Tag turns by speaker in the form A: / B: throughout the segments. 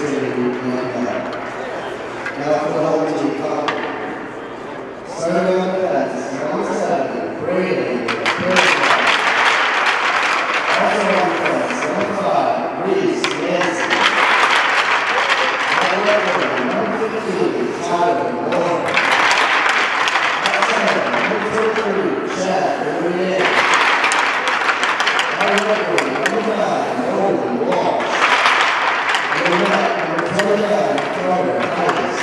A: Trinity Concord. Now for the home team Concord. Starting on the fence, number 7, Brady. Also on the fence, number 5, Reese Nancy. Number 15, Tyler Moore. Number 23, Chad Renee. Number 9, Nolan Walsh. Number 29, Carter Heiss.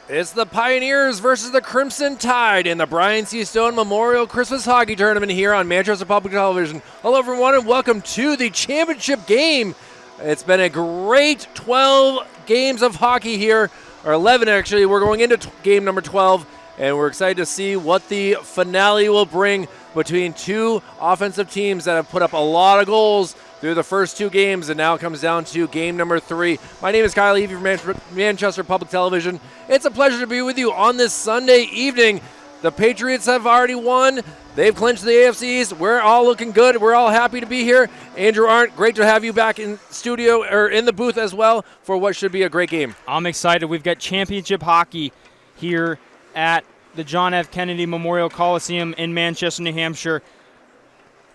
B: It's the Pioneers versus the Crimson Tide in the Brian C. Stone Memorial Christmas Hockey Tournament here on Manchester Public Television. Hello, everyone, and welcome to the championship game. It's been a great 12 games of hockey here, or 11 actually. We're going into game number 12, and we're excited to see what the finale will bring between two offensive teams that have put up a lot of goals through the first two games, and now it comes down to game number 3. My name is Kyle Levy from Manchester Public Television. It's a pleasure to be with you on this Sunday evening. The Patriots have already won. They've clinched the AFC East. We're all looking good. We're all happy to be here. Andrew Arndt, great to have you back in studio, or in the booth as well, for what should be a great game.
C: I'm excited. We've got championship hockey here at the John F. Kennedy Memorial Coliseum in Manchester, New Hampshire.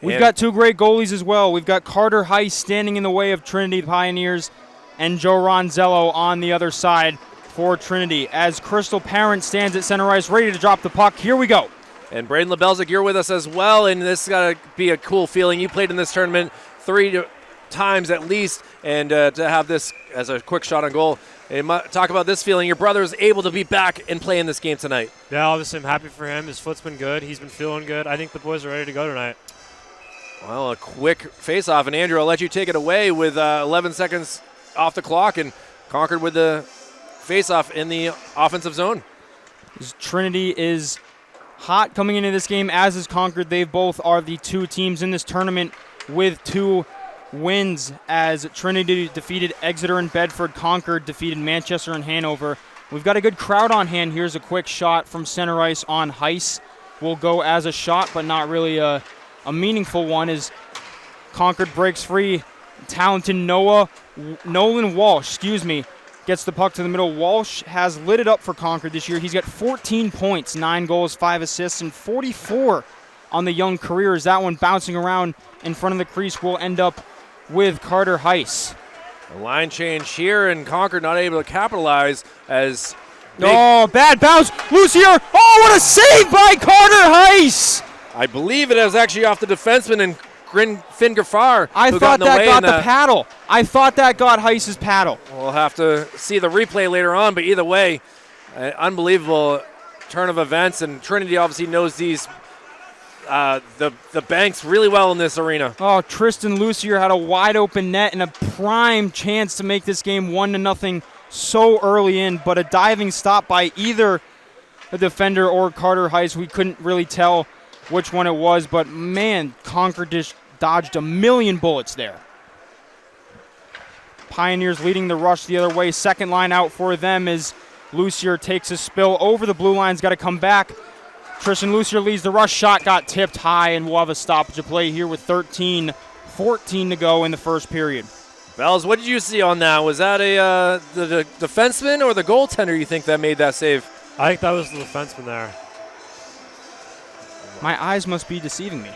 C: We've got two great goalies as well. We've got Carter Heiss standing in the way of Trinity Pioneers and Joe Ronzello on the other side for Trinity. As Crystal Parent stands at center ice ready to drop the puck, here we go.
B: And Braden LaBelzik, you're with us as well, and this has got to be a cool feeling. You played in this tournament 3 times at least, and to have this as a quick shot on goal. And talk about this feeling. Your brother is able to be back and play in this game tonight.
D: Yeah, obviously I'm happy for him. His foot's been good. He's been feeling good. I think the boys are ready to go tonight.
B: Well, a quick face-off, and Andrew, I'll let you take it away with 11 seconds off the clock, and Concord with the face-off in the offensive zone.
C: Trinity is hot coming into this game, as is Concord. They both are the two teams in this tournament with 2 wins, as Trinity defeated Exeter and Bedford. Concord defeated Manchester and Hanover. We've got a good crowd on hand. Here's a quick shot from center ice on Heiss. Will go as a shot, but not really a meaningful one, as Concord breaks free. Talented Nolan Walsh, gets the puck to the middle. Walsh has lit it up for Concord this year. He's got 14 points, 9 goals, 5 assists, and 44 on the young career. As that one bouncing around in front of the crease will end up with Carter Heiss.
B: A line change here, and Concord not able to capitalize as...
C: bad bounce. Loose here. Oh, what a save by Carter Heiss!
B: I believe it was actually off the defenseman and Finn Gaffar.
C: I thought that got the paddle. I thought that got Heiss's paddle.
B: We'll have to see the replay later on, but either way, unbelievable turn of events, and Trinity obviously knows these the banks really well in this arena.
C: Oh, Tristan Lucier had a wide open net and a prime chance to make this game 1-0 so early in, but a diving stop by either the defender or Carter Heiss. We couldn't really tell which one it was, but man, Concord just dodged a million bullets there. Pioneers leading the rush the other way. Second line out for them as Lucier takes a spill over the blue line's got to come back. Tristan Lucier leads the rush. Shot got tipped high, and we'll have a stoppage of play here with 13-14 to go in the first period.
B: Bells, what did you see on that? Was that the defenseman or the goaltender you think that made that save?
D: I think that was the defenseman there.
C: My eyes must be deceiving me.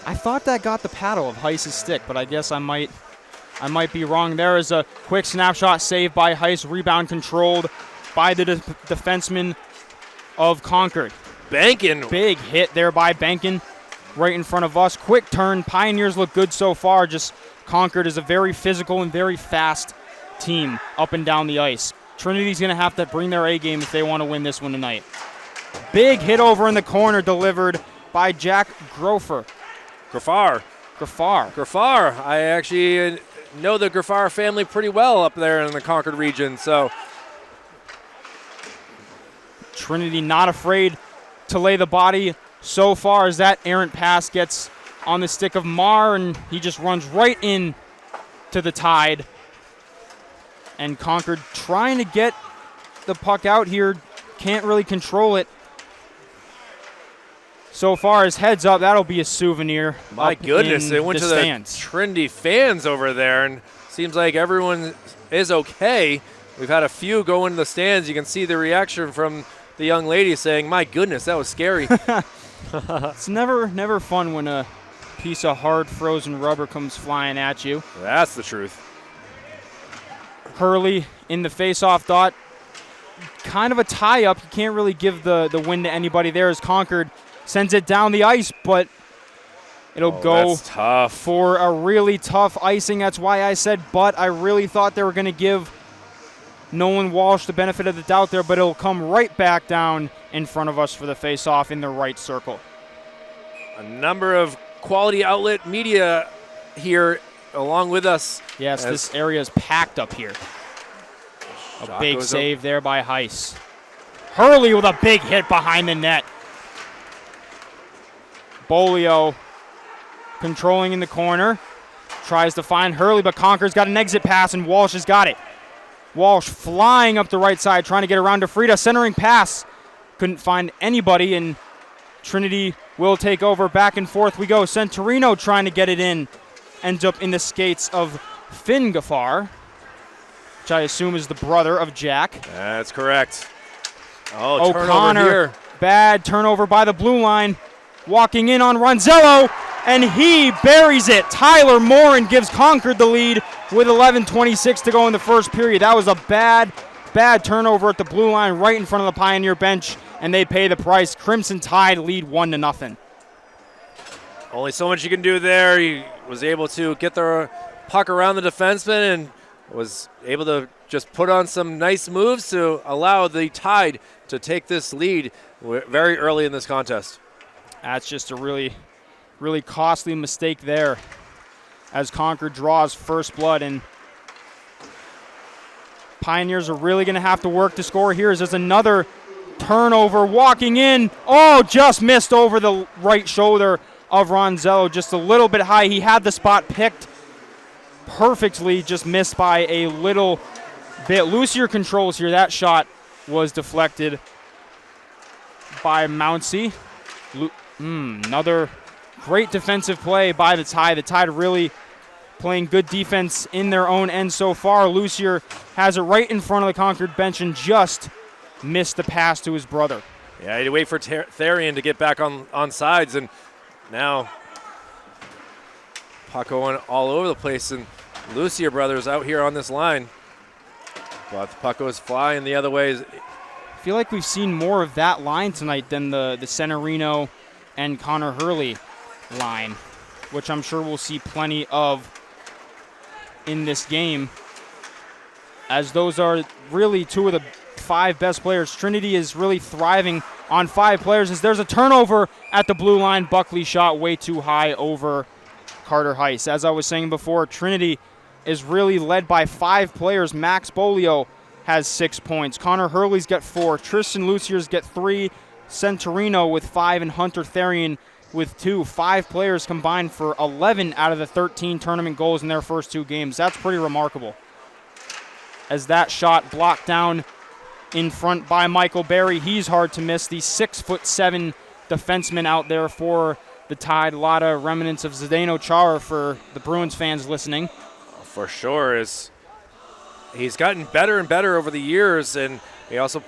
C: I thought that got the paddle of Heiss's stick, but I guess I might be wrong. There is a quick snapshot save by Heiss, rebound controlled by the defenseman of Concord.
B: Bankin.
C: Big hit there by Bankin right in front of us. Quick turn. Pioneers look good so far. Just Concord is a very physical and very fast team up and down the ice. Trinity's going to have to bring their A game if they want to win this one tonight. Big hit over in the corner delivered by Jack Graffar.
B: I actually know the Graffar family pretty well up there in the Concord region. So
C: Trinity not afraid to lay the body so far, as that errant pass gets on the stick of Marr, and he just runs right in to the Tide. And Concord trying to get the puck out here, can't really control it. so far as heads up. That'll be a souvenir.
B: My goodness, it went to the
C: stands.
B: Trinity fans over there, and seems like everyone is okay. We've had a few go into the stands. You can see the reaction from the young lady saying, my goodness, that was scary.
C: It's never fun when a piece of hard frozen rubber comes flying at you.
B: That's the truth.
C: Hurley in the face-off dot. Kind of a tie-up. You can't really give the win to anybody there as Concord sends it down the ice, but it'll go
B: that's tough.
C: for a really tough icing. That's why I said but. I really thought they were going to give Nolan Walsh the benefit of the doubt there, but it'll come right back down in front of us for the face-off in the right circle.
B: A number of quality outlet media here along with us.
C: Yes, this area is packed up here. A big save there by Heiss. Hurley with a big hit behind the net. Bolio controlling in the corner. Tries to find Hurley, but Concord's got an exit pass, and Walsh has got it. Walsh flying up the right side, trying to get around to Frida. Centering pass. Couldn't find anybody, and Trinity will take over. Back and forth we go. Centurino trying to get it in. Ends up in the skates of Finn Gaffar, which I assume is the brother of Jack.
B: That's correct. Oh, turnover
C: O'Connor,
B: here.
C: bad turnover by the blue line. Walking in on Ronzello, and he buries it. Tyler Morin gives Concord the lead with 11:26 to go in the first period. That was a bad turnover at the blue line right in front of the Pioneer bench, and they pay the price. Crimson Tide lead 1-0.
B: Only so much you can do there. He was able to get the puck around the defenseman and was able to just put on some nice moves to allow the Tide to take this lead very early in this contest.
C: That's just a really, really costly mistake there as Concord draws first blood, and Pioneers are really going to have to work to score here. There's another turnover walking in. Oh, just missed over the right shoulder of Ronzello, just a little bit high. He had the spot picked perfectly, just missed by a little bit. Lucier controls here. That shot was deflected by Mouncey. Another great defensive play by the Tide. The Tide really playing good defense in their own end so far. Lucier has it right in front of the Concord bench and just missed the pass to his brother.
B: Yeah, he had to wait for Therian to get back on sides, and now puck going all over the place, and Lucier brothers out here on this line. But the puck goes flying the other way.
C: I feel like we've seen more of that line tonight than the Centurino and Connor Hurley line, which I'm sure we'll see plenty of in this game, as those are really two of the 5 best players. Trinity is really thriving on 5 players as there's a turnover at the blue line. Buckley shot way too high over Carter Heiss. As I was saying before, Trinity is really led by 5 players. Max Bolio has 6 points. Connor Hurley's got 4. Tristan Lucier's got 3. Centurino with 5, and Hunter Therian with 2. 5 players combined for 11 out of the 13 tournament goals in their first 2 games. That's pretty remarkable. As that shot blocked down in front by Michael Berry. He's hard to miss. The 6'7" defenseman out there for the Tide. A lot of remnants of Zdeno Chara for the Bruins fans listening.
B: For sure. He's gotten better and better over the years, and he also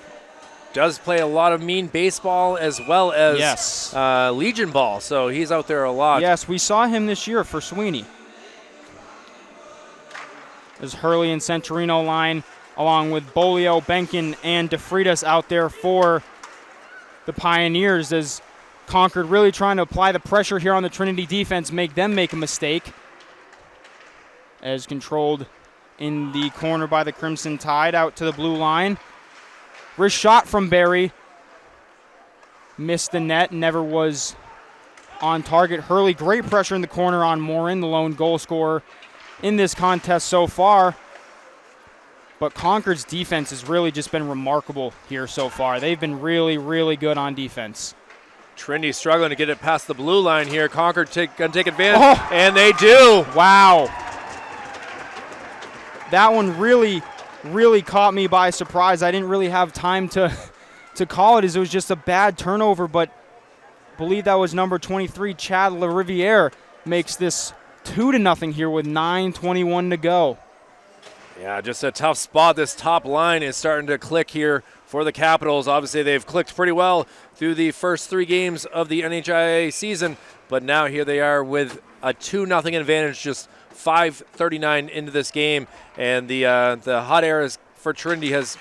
B: does play a lot of mean baseball as well as Legion ball, so he's out there a lot.
C: Yes, we saw him this year for Sweeney. As Hurley and Centurino line, along with Bolio, Benkin, and DeFritas out there for the Pioneers, as Concord really trying to apply the pressure here on the Trinity defense, make them make a mistake. As controlled in the corner by the Crimson Tide, out to the blue line. Wrist shot from Barry. Missed the net, never was on target. Hurley, great pressure in the corner on Morin, the lone goal scorer in this contest so far. But Concord's defense has really just been remarkable here so far. They've been really, really good on defense.
B: Trinity struggling to get it past the blue line here. Concord gonna take advantage, and they do.
C: Wow. That one really, really caught me by surprise. I didn't really have time to call it, as it was just a bad turnover, but believe that was number 23, Chad LaRiviere, makes this 2-0 here with 9:21 to go.
B: Yeah, just a tough spot. This top line is starting to click here for the Capitals. Obviously, they've clicked pretty well through the first 3 games of the NHIA season, but now here they are with a 2-0 advantage, just 5:39 into this game, and the hot air for Trinity has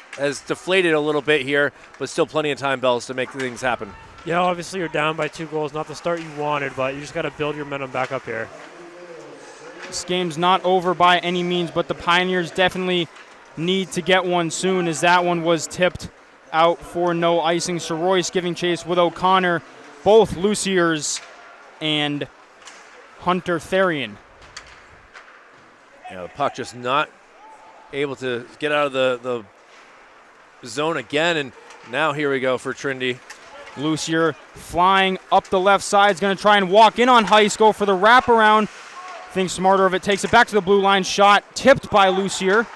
B: deflated a little bit here, but still plenty of time, Bells, to make things happen.
D: Yeah, obviously you're down by 2 goals. Not the start you wanted, but you just got to build your momentum back up here.
C: This game's not over by any means, but the Pioneers definitely need to get one soon, as that one was tipped out for no icing. So Royce giving chase with O'Connor, both Luciers and Hunter Therian.
B: Yeah, the puck just not able to get out of the zone again, and now here we go for Trinity.
C: Lucier flying up the left side, is going to try and walk in on Heiss, go for the wraparound. Thinks smarter of it, takes it back to the blue line, shot tipped by Lucier.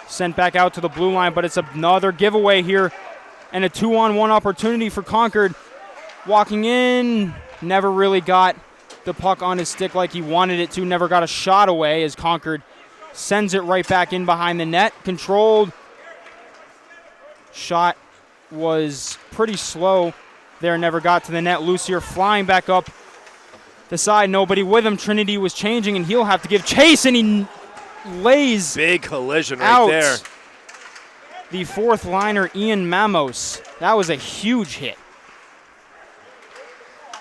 C: Sent back out to the blue line, but it's another giveaway here and a 2-on-1 opportunity for Concord. Walking in, never really got the puck on his stick like he wanted it to, never got a shot away as Concord sends it right back in behind the net. Controlled. Shot was pretty slow there, never got to the net. Lucier flying back up the side, nobody with him. Trinity was changing, and he'll have to give chase, and he lays
B: big collision
C: out
B: right there.
C: The 4th liner, Ian Mamos. That was a huge hit.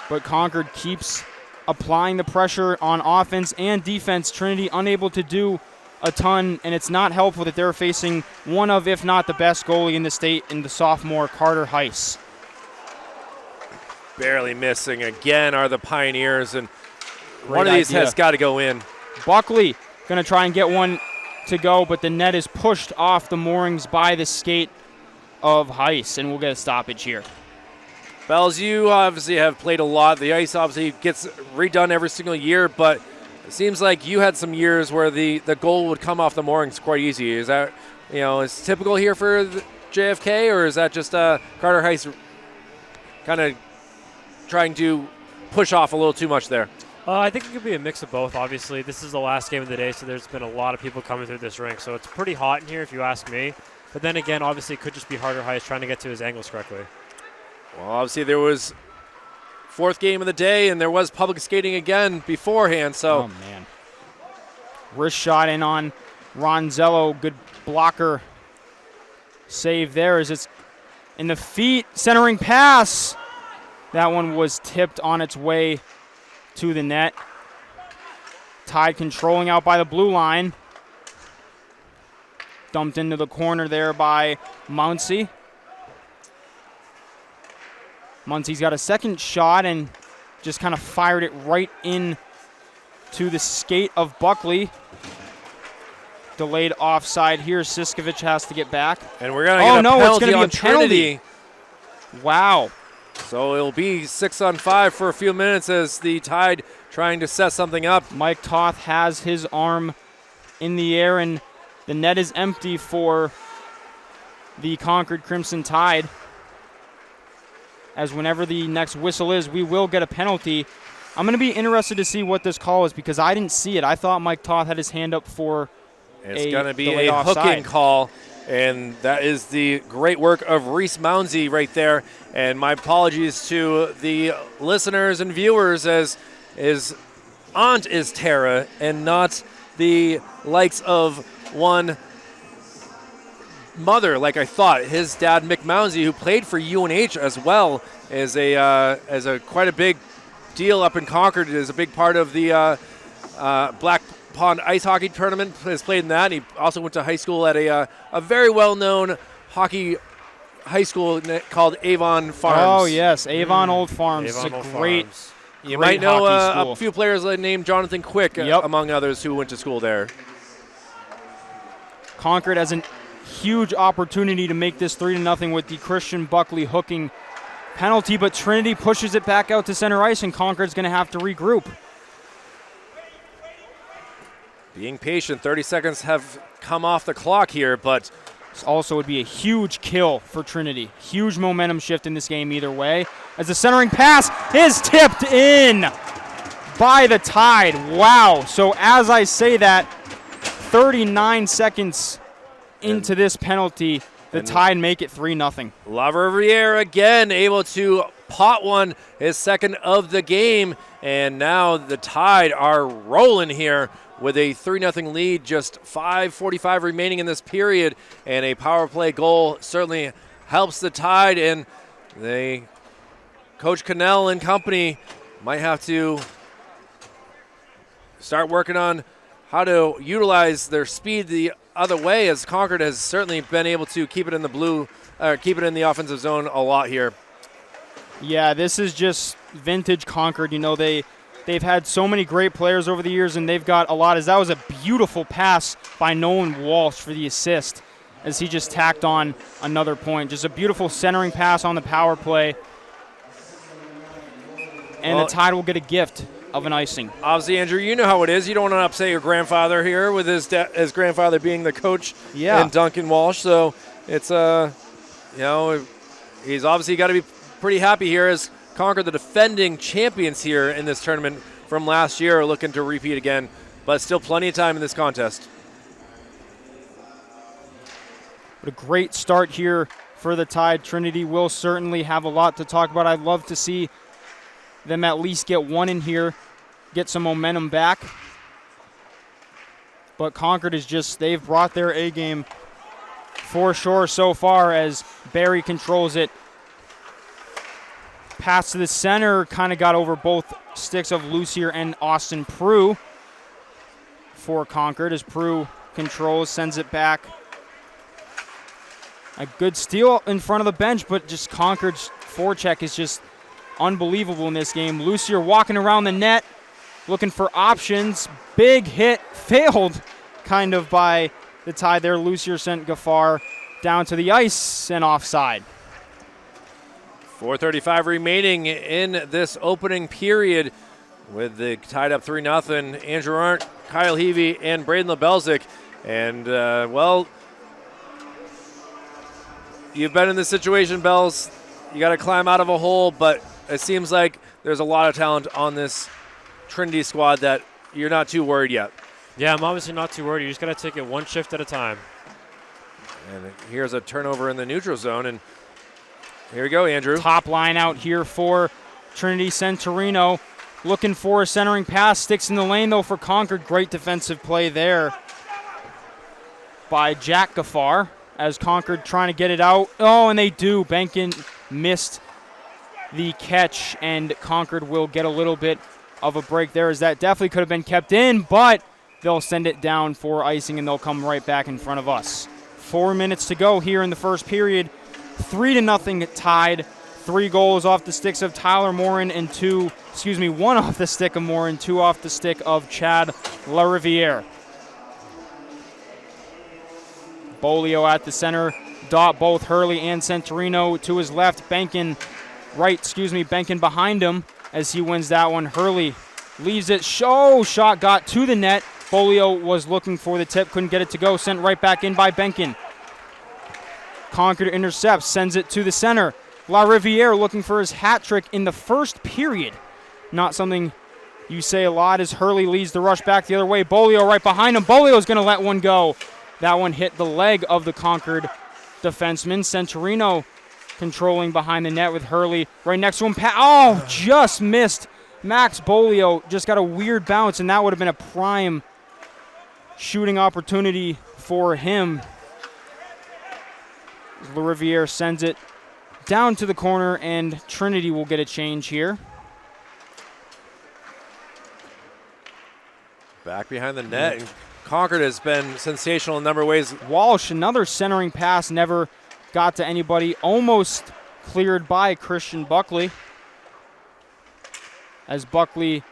C: But Concord keeps applying the pressure on offense and defense. Trinity unable to do a ton, and it's not helpful that they're facing one of, if not the best goalie in the state in the sophomore Carter Heiss.
B: Barely missing again are the Pioneers, and
C: Great
B: one of these
C: idea.
B: has got to go in.
C: Buckley going to try and get one to go, but the net is pushed off the moorings by the skate of Heiss, and we'll get a stoppage here.
B: Bells, you obviously have played a lot. The ice obviously gets redone every single year, but it seems like you had some years where the goal would come off the moorings quite easy. Is that, is typical here for the JFK, or is that just Carter Heiss kind of trying to push off a little too much there?
D: I think it could be a mix of both, obviously. This is the last game of the day, so there's been a lot of people coming through this rink, so it's pretty hot in here if you ask me. But then again, obviously, it could just be Carter Heiss trying to get to his angles correctly.
B: Well, obviously there was 4th game of the day, and there was public skating again beforehand, so.
C: Oh, man. Wrist shot in on Ronzello. Good blocker save there as it's in the feet. Centering pass. That one was tipped on its way to the net. Tide controlling out by the blue line. Dumped into the corner there by Mounsey. Munsey's got a second shot and just kind of fired it right in to the skate of Buckley. Delayed offside here. Siskovich has to get back.
B: And we're going to get a penalty
C: it's gonna be
B: on
C: a penalty.
B: Trinity.
C: Wow.
B: So it'll be 6-on-5 for a few minutes as the Tide trying to set something up.
C: Mike Toth has his arm in the air, and the net is empty for the Concord Crimson Tide. As whenever the next whistle is, we will get a penalty. I'm going to be interested to see what this call is because I didn't see it. I thought Mike Toth had his hand up for
B: It's going to be
C: delayed
B: a
C: offside.
B: hooking call, and that is the great work of Reese Mounsey right there. And my apologies to the listeners and viewers, as his aunt is Tara and not the likes of one mother like I thought. His dad, Mick Mounsey, who played for UNH as well, is a quite a big deal up in Concord. Is a big part of the Black Pond Ice Hockey Tournament. Has played in that. He also went to high school at a very well-known hockey high school called Avon Farms.
C: Oh, yes, Avon Old Farms.
D: Avon
C: It's
D: Old
C: a great,
D: Farms.
B: You
C: great
B: might know
C: hockey school.
B: a few players named Jonathan Quick,
C: Yep.
B: among others, who went to school there.
C: Concord has a huge opportunity to make this 3-0 with the Christian Buckley hooking penalty, but Trinity pushes it back out to center ice, and Concord's going to have to regroup.
B: Being patient, 30 seconds have come off the clock here, but
C: This also would be a huge kill for Trinity. Huge momentum shift in this game either way. As the centering pass is tipped in by the Tide. Wow. So as I say that, 39 seconds into this penalty, the Tide make it 3-0.
B: LaRiviere again able to pot one, his second of the game, and now the Tide are rolling here with a 3-0 lead, just 5:45 remaining in this period, and a power play goal certainly helps the Tide, and Coach Cannell and company might have to start working on how to utilize their speed the other way, as Concord has certainly been able to keep it in the offensive zone a lot here.
C: Yeah, this is just vintage Concord. You know, they've had so many great players over the years, and they've got a lot. As that was a beautiful pass by Nolan Walsh for the assist, as he just tacked on another point. Just a beautiful centering pass on the power play, and the Tide will get a gift of an icing.
B: Obviously, Andrew, you know how it is. You don't want to upset your grandfather here with his grandfather being the coach and Duncan Walsh. So it's he's obviously got to be pretty happy here as Concord, the defending champions here in this tournament from last year, are looking to repeat again. But still plenty of time in this contest.
C: But a great start here for the Tide. Trinity will certainly have a lot to talk about. I'd love to see them at least get one in here, get some momentum back. But Concord is they've brought their A game for sure so far, as Barry controls it. Pass to the center, kind of got over both sticks of Lucier and Austin Prue for Concord, as Prue controls, sends it back. A good steal in front of the bench, but just Concord's forecheck is just unbelievable in this game. Lucier walking around the net, looking for options. Big hit, failed kind of by the Tide there. Lucier sent Gaffar down to the ice and offside.
B: 4:35 remaining in this opening period with the Tide up 3-0. Andrew Arndt, Kyle Heavey, and Braden LeBelzik. And, you've been in this situation, Bells. You got to climb out of a hole, but it seems like there's a lot of talent on this Trinity squad that you're not too worried yet.
D: Yeah, I'm obviously not too worried. You just got to take it one shift at a time.
B: And here's a turnover in the neutral zone, and here we go, Andrew.
C: Top line out here for Trinity. Centurino looking for a centering pass. Sticks in the lane, though, for Concord. Great defensive play there by Jack Gaffar, as Concord trying to get it out. Oh, and they do. Benkin missed the catch, and Concord will get a little bit of a break there, as that definitely could have been kept in, but they'll send it down for icing, and they'll come right back in front of us. 4 minutes to go here in the first period. 3-0 Tide. 3 goals off the sticks of Tyler Morin and 1 off the stick of Morin, 2 off the stick of Chad LaRiviere. Bolio at the center. Dot both Hurley and Centurino to his left. Benkin behind him as he wins that one. Hurley leaves it. Shot got to the net. Bolio was looking for the tip, couldn't get it to go. Sent right back in by Benkin. Concord intercepts, sends it to the center. LaRiviere looking for his hat trick in the first period. Not something you say a lot, as Hurley leads the rush back the other way. Bolio right behind him. Bolio's going to let one go. That one hit the leg of the Concord defenseman. Centurino controlling behind the net with Hurley right next to him. Just missed. Max Bolio just got a weird bounce, and that would have been a prime shooting opportunity for him. LaRiviere sends it down to the corner, and Trinity will get a change here.
B: Back behind the net. Concord has been sensational in a number of ways.
C: Walsh, another centering pass, never got to anybody. Almost cleared by Christian Buckley, as Buckley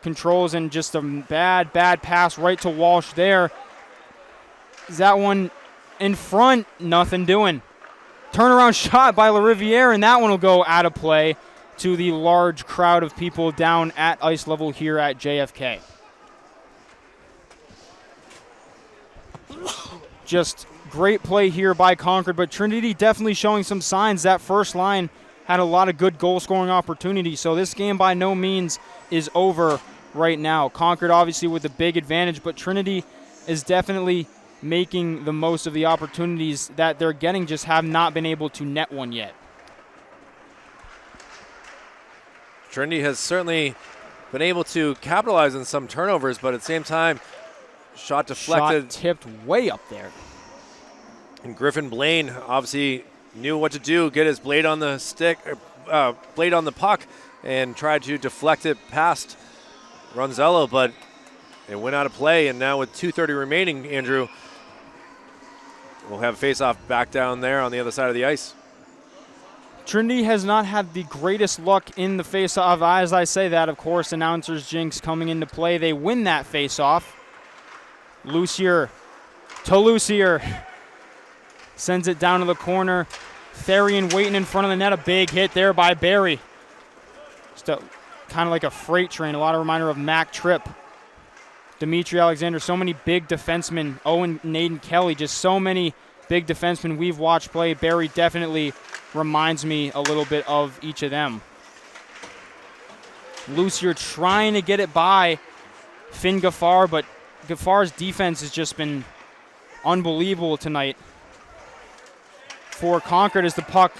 C: controls, and just a bad pass right to Walsh there. Is that one in front? Nothing doing. Turnaround shot by LaRiviere, and that one will go out of play to the large crowd of people down at ice level here at JFK. Just Great play here by Concord, but Trinity definitely showing some signs. That first line had a lot of good goal-scoring opportunities, so this game by no means is over right now. Concord obviously with a big advantage, but Trinity is definitely making the most of the opportunities that they're getting, just have not been able to net one yet.
B: Trinity has certainly been able to capitalize on some turnovers, but at the same time, shot deflected.
C: Shot tipped way up there.
B: And Griffin Blaine obviously knew what to do, get his blade on the stick, blade on the puck, and tried to deflect it past Ronzello, but it went out of play. And now with 2:30 remaining, Andrew, we'll have a face-off back down there on the other side of the ice.
C: Trinity has not had the greatest luck in the face-off. As I say that, of course, announcers jinx coming into play. They win that face-off. Lucier to Lucier. Sends it down to the corner. Therian waiting in front of the net. A big hit there by Barry. Just kind of like a freight train. A lot of reminder of Mac Tripp. Dimitri Alexander. So many big defensemen. Owen, Naden Kelly. Just so many big defensemen we've watched play. Barry definitely reminds me a little bit of each of them. Lucier trying to get it by Finn Gaffar, but Gaffar's defense has just been unbelievable tonight for Concord as the puck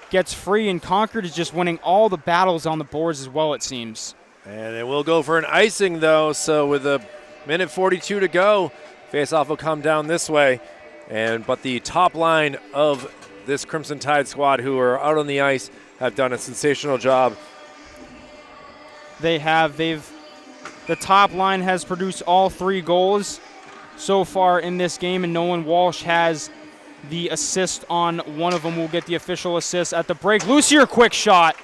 C: gets free, and Concord is just winning all the battles on the boards as well, it seems.
B: And it will go for an icing, though, so with a minute 42 to go, faceoff will come down this way. But the top line of this Crimson Tide squad who are out on the ice have done a sensational job.
C: They have. The top line has produced all 3 goals so far in this game, and Nolan Walsh has the assist on one of them. Will get the official assist at the break. Lucier, quick shot.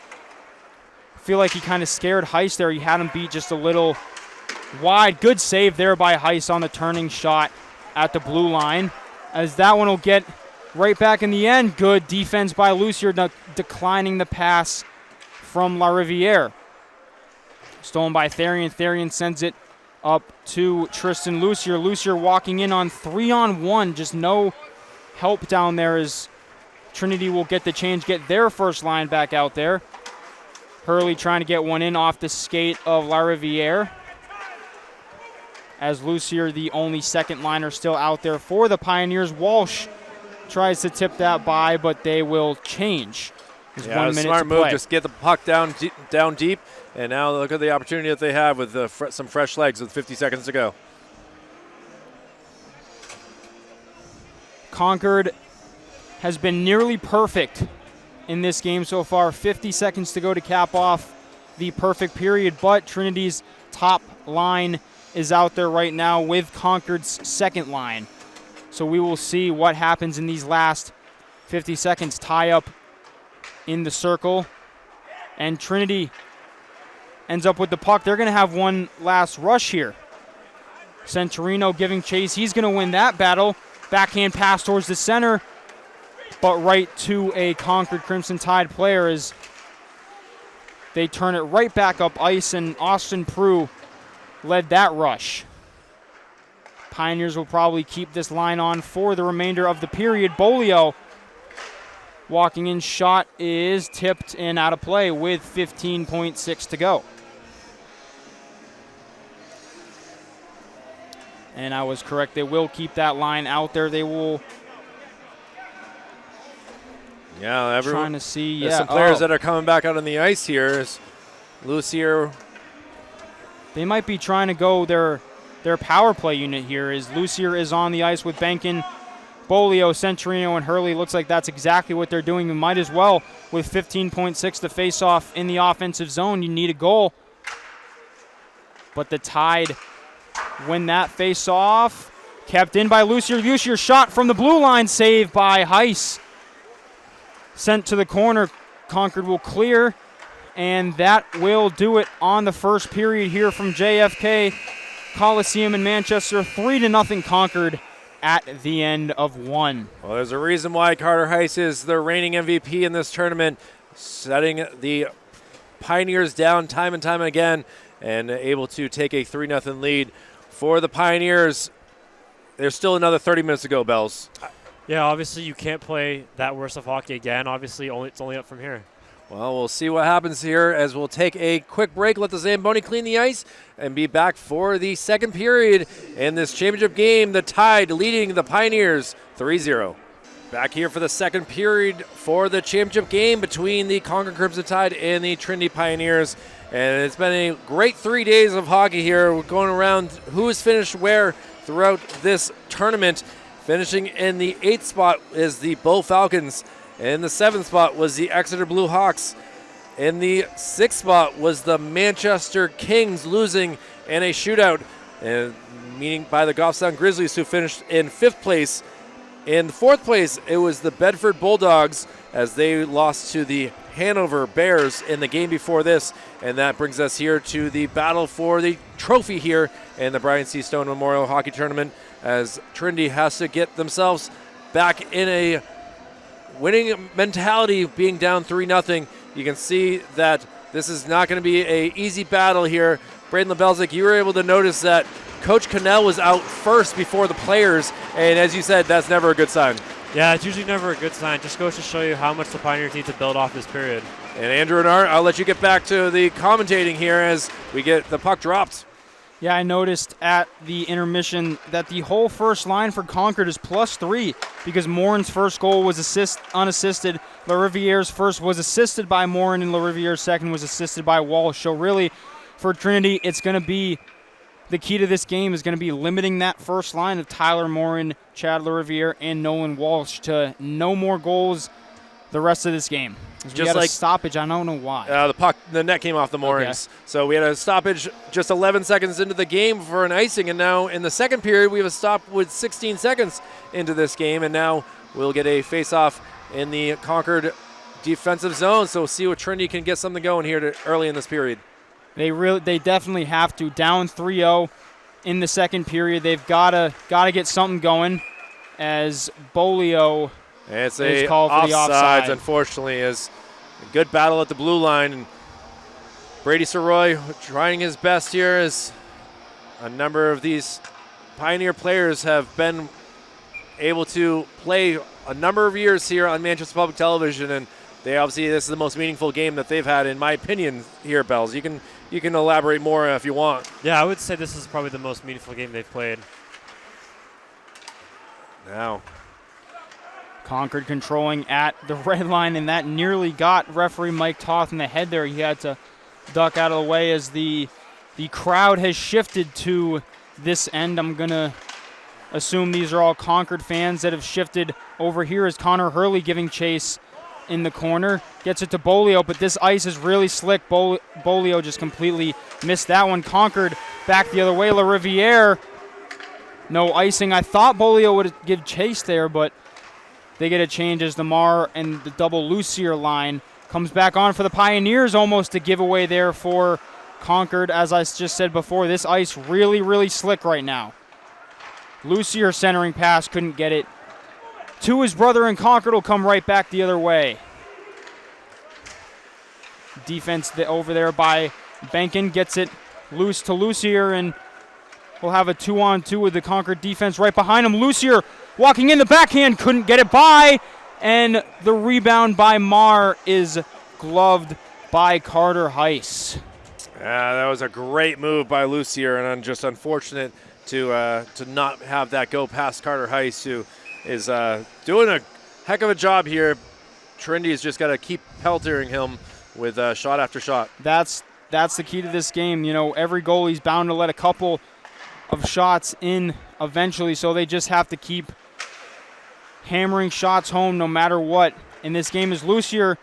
C: I feel like he kind of scared Heiss there. He had him beat just a little wide. Good save there by Heiss on the turning shot at the blue line, as that one will get right back in the end. Good defense by Lucier, declining the pass from LaRiviere. Stolen by Therian. Therian sends it up to Tristan Lucier. Lucier walking in on 3-on-1. Just no help down there as Trinity will get the change, get their first line back out there. Hurley trying to get one in off the skate of LaRiviere, as Lucier, the only second liner still out there for the Pioneers. Walsh tries to tip that by, but they will change. There's 1 minute
B: smart
C: to
B: move.
C: play.
B: Just get the puck down deep, and now look at the opportunity that they have with some fresh legs with 50 seconds to go.
C: Concord has been nearly perfect in this game so far. 50 seconds to go to cap off the perfect period, but Trinity's top line is out there right now with Concord's second line. So we will see what happens in these last 50 seconds. Tie up in the circle, and Trinity ends up with the puck. They're going to have one last rush here. Centurino giving chase. He's going to win that battle. Backhand pass towards the center, but right to a Concord Crimson Tide player as they turn it right back up ice, and Austin Prue led that rush. Pioneers will probably keep this line on for the remainder of the period. Bolio walking in, shot is tipped and out of play with 15.6 to go. And I was correct. They will keep that line out there. They will.
B: Yeah, everyone.
C: Trying to see.
B: There's some players that are coming back out on the ice here. Is Lucier.
C: They might be trying to go their power play unit here. As Lucier is on the ice with Benkin, Bolio, Centurino, and Hurley. Looks like that's exactly what they're doing. You might as well, with 15.6 to face off in the offensive zone. You need a goal. But the Tide win that face off. Kept in by Lucier. Lucier shot from the blue line, saved by Heiss. Sent to the corner. Concord will clear, and that will do it on the first period here from JFK Coliseum in Manchester. 3-0 Concord at the end of one.
B: Well, there's a reason why Carter Heiss is the reigning MVP in this tournament, setting the Pioneers down time and time again and able to take a 3-0 lead for the Pioneers. There's still another 30 minutes to go, Bells.
D: Yeah, obviously you can't play that worse of hockey again. Obviously, it's only up from here.
B: Well, we'll see what happens here as we'll take a quick break, let the Zamboni clean the ice, and be back for the second period in this championship game. The Tide leading the Pioneers 3-0. Back here for the second period for the championship game between the Concord Crimson Tide and the Trinity Pioneers. And it's been a great 3 days of hockey here. We're going around who has finished where throughout this tournament. Finishing in the 8th spot is the Bull Falcons. In the 7th spot was the Exeter Blue Hawks. In the 6th spot was the Manchester Kings, losing in a shootout, meaning by the Goffstown Grizzlies, who finished in 5th place. In 4th place, it was the Bedford Bulldogs, as they lost to the Hanover Bears in the game before this. And that brings us here to the battle for the trophy here in the Brian C. Stone Memorial Hockey Tournament, as Trinity has to get themselves back in a winning mentality, being down 3-0. You can see that this is not going to be an easy battle here. Braden LeBelzik, you were able to notice that Coach Cannell was out first before the players, and as you said, that's never a good sign.
D: Yeah, it's usually never a good sign. Just goes to show you how much the Pioneers need to build off this period.
B: And Andrew and Art, I'll let you get back to the commentating here as we get the puck dropped.
C: Yeah, I noticed at the intermission that the whole first line for Concord is +3 because Morin's first goal was unassisted. LaRiviere's first was assisted by Morin, and LaRiviere's second was assisted by Walsh. So really, for Trinity, it's going to be the key to this game is going to be limiting that first line of Tyler Morin, Chad LaRiviere, and Nolan Walsh to no more goals the rest of this game. We had a stoppage. I don't know why.
B: The net came off the moorings.
C: Okay.
B: So we had a stoppage just 11 seconds into the game for an icing, and now in the second period we have a stop with 16 seconds into this game, and now we'll get a face-off in the Concord defensive zone. So we'll see what Trinity can get something going here early in this period.
C: They definitely have to. Down 3-0 in the second period. They've gotta get something going, as Bolio
B: it's
C: is
B: a
C: called for the offside.
B: Unfortunately, is a good battle at the blue line, and Brady Soroy trying his best here, as a number of these Pioneer players have been able to play a number of years here on Manchester Public Television, and they obviously, this is the most meaningful game that they've had, in my opinion, here, Bells. You can elaborate more if you want.
D: Yeah, I would say this is probably the most meaningful game they've played.
B: Now,
C: Concord controlling at the red line, and that nearly got referee Mike Toth in the head there. He had to duck out of the way as the crowd has shifted to this end. I'm going to assume these are all Concord fans that have shifted over here, as Connor Hurley giving chase in the corner. Gets it to Bolio, but this ice is really slick. Bolio just completely missed that one. Concord back the other way. LaRiviere, no icing. I thought Bolio would give chase there, but they get a change as the Mar and the double Lucier line comes back on for the Pioneers, almost a giveaway there for Concord. As I just said before, this ice really, really slick right now. Lucier centering pass, couldn't get it to his brother, and Concord will come right back the other way. Defense over there by Benkin gets it loose to Lucier, and we'll have a 2-on-2 with the Concord defense right behind him. Lucier walking in the backhand, couldn't get it by, and the rebound by Marr is gloved by Carter Heiss.
B: Yeah, that was a great move by Lucier, and just unfortunate to not have that go past Carter Heiss, who is doing a heck of a job here. Trinity's just got to keep peltering him with shot after shot.
C: That's the key to this game. You know, every goalie's bound to let a couple of shots in eventually, so they just have to keep hammering shots home no matter what. In this game, as Lucier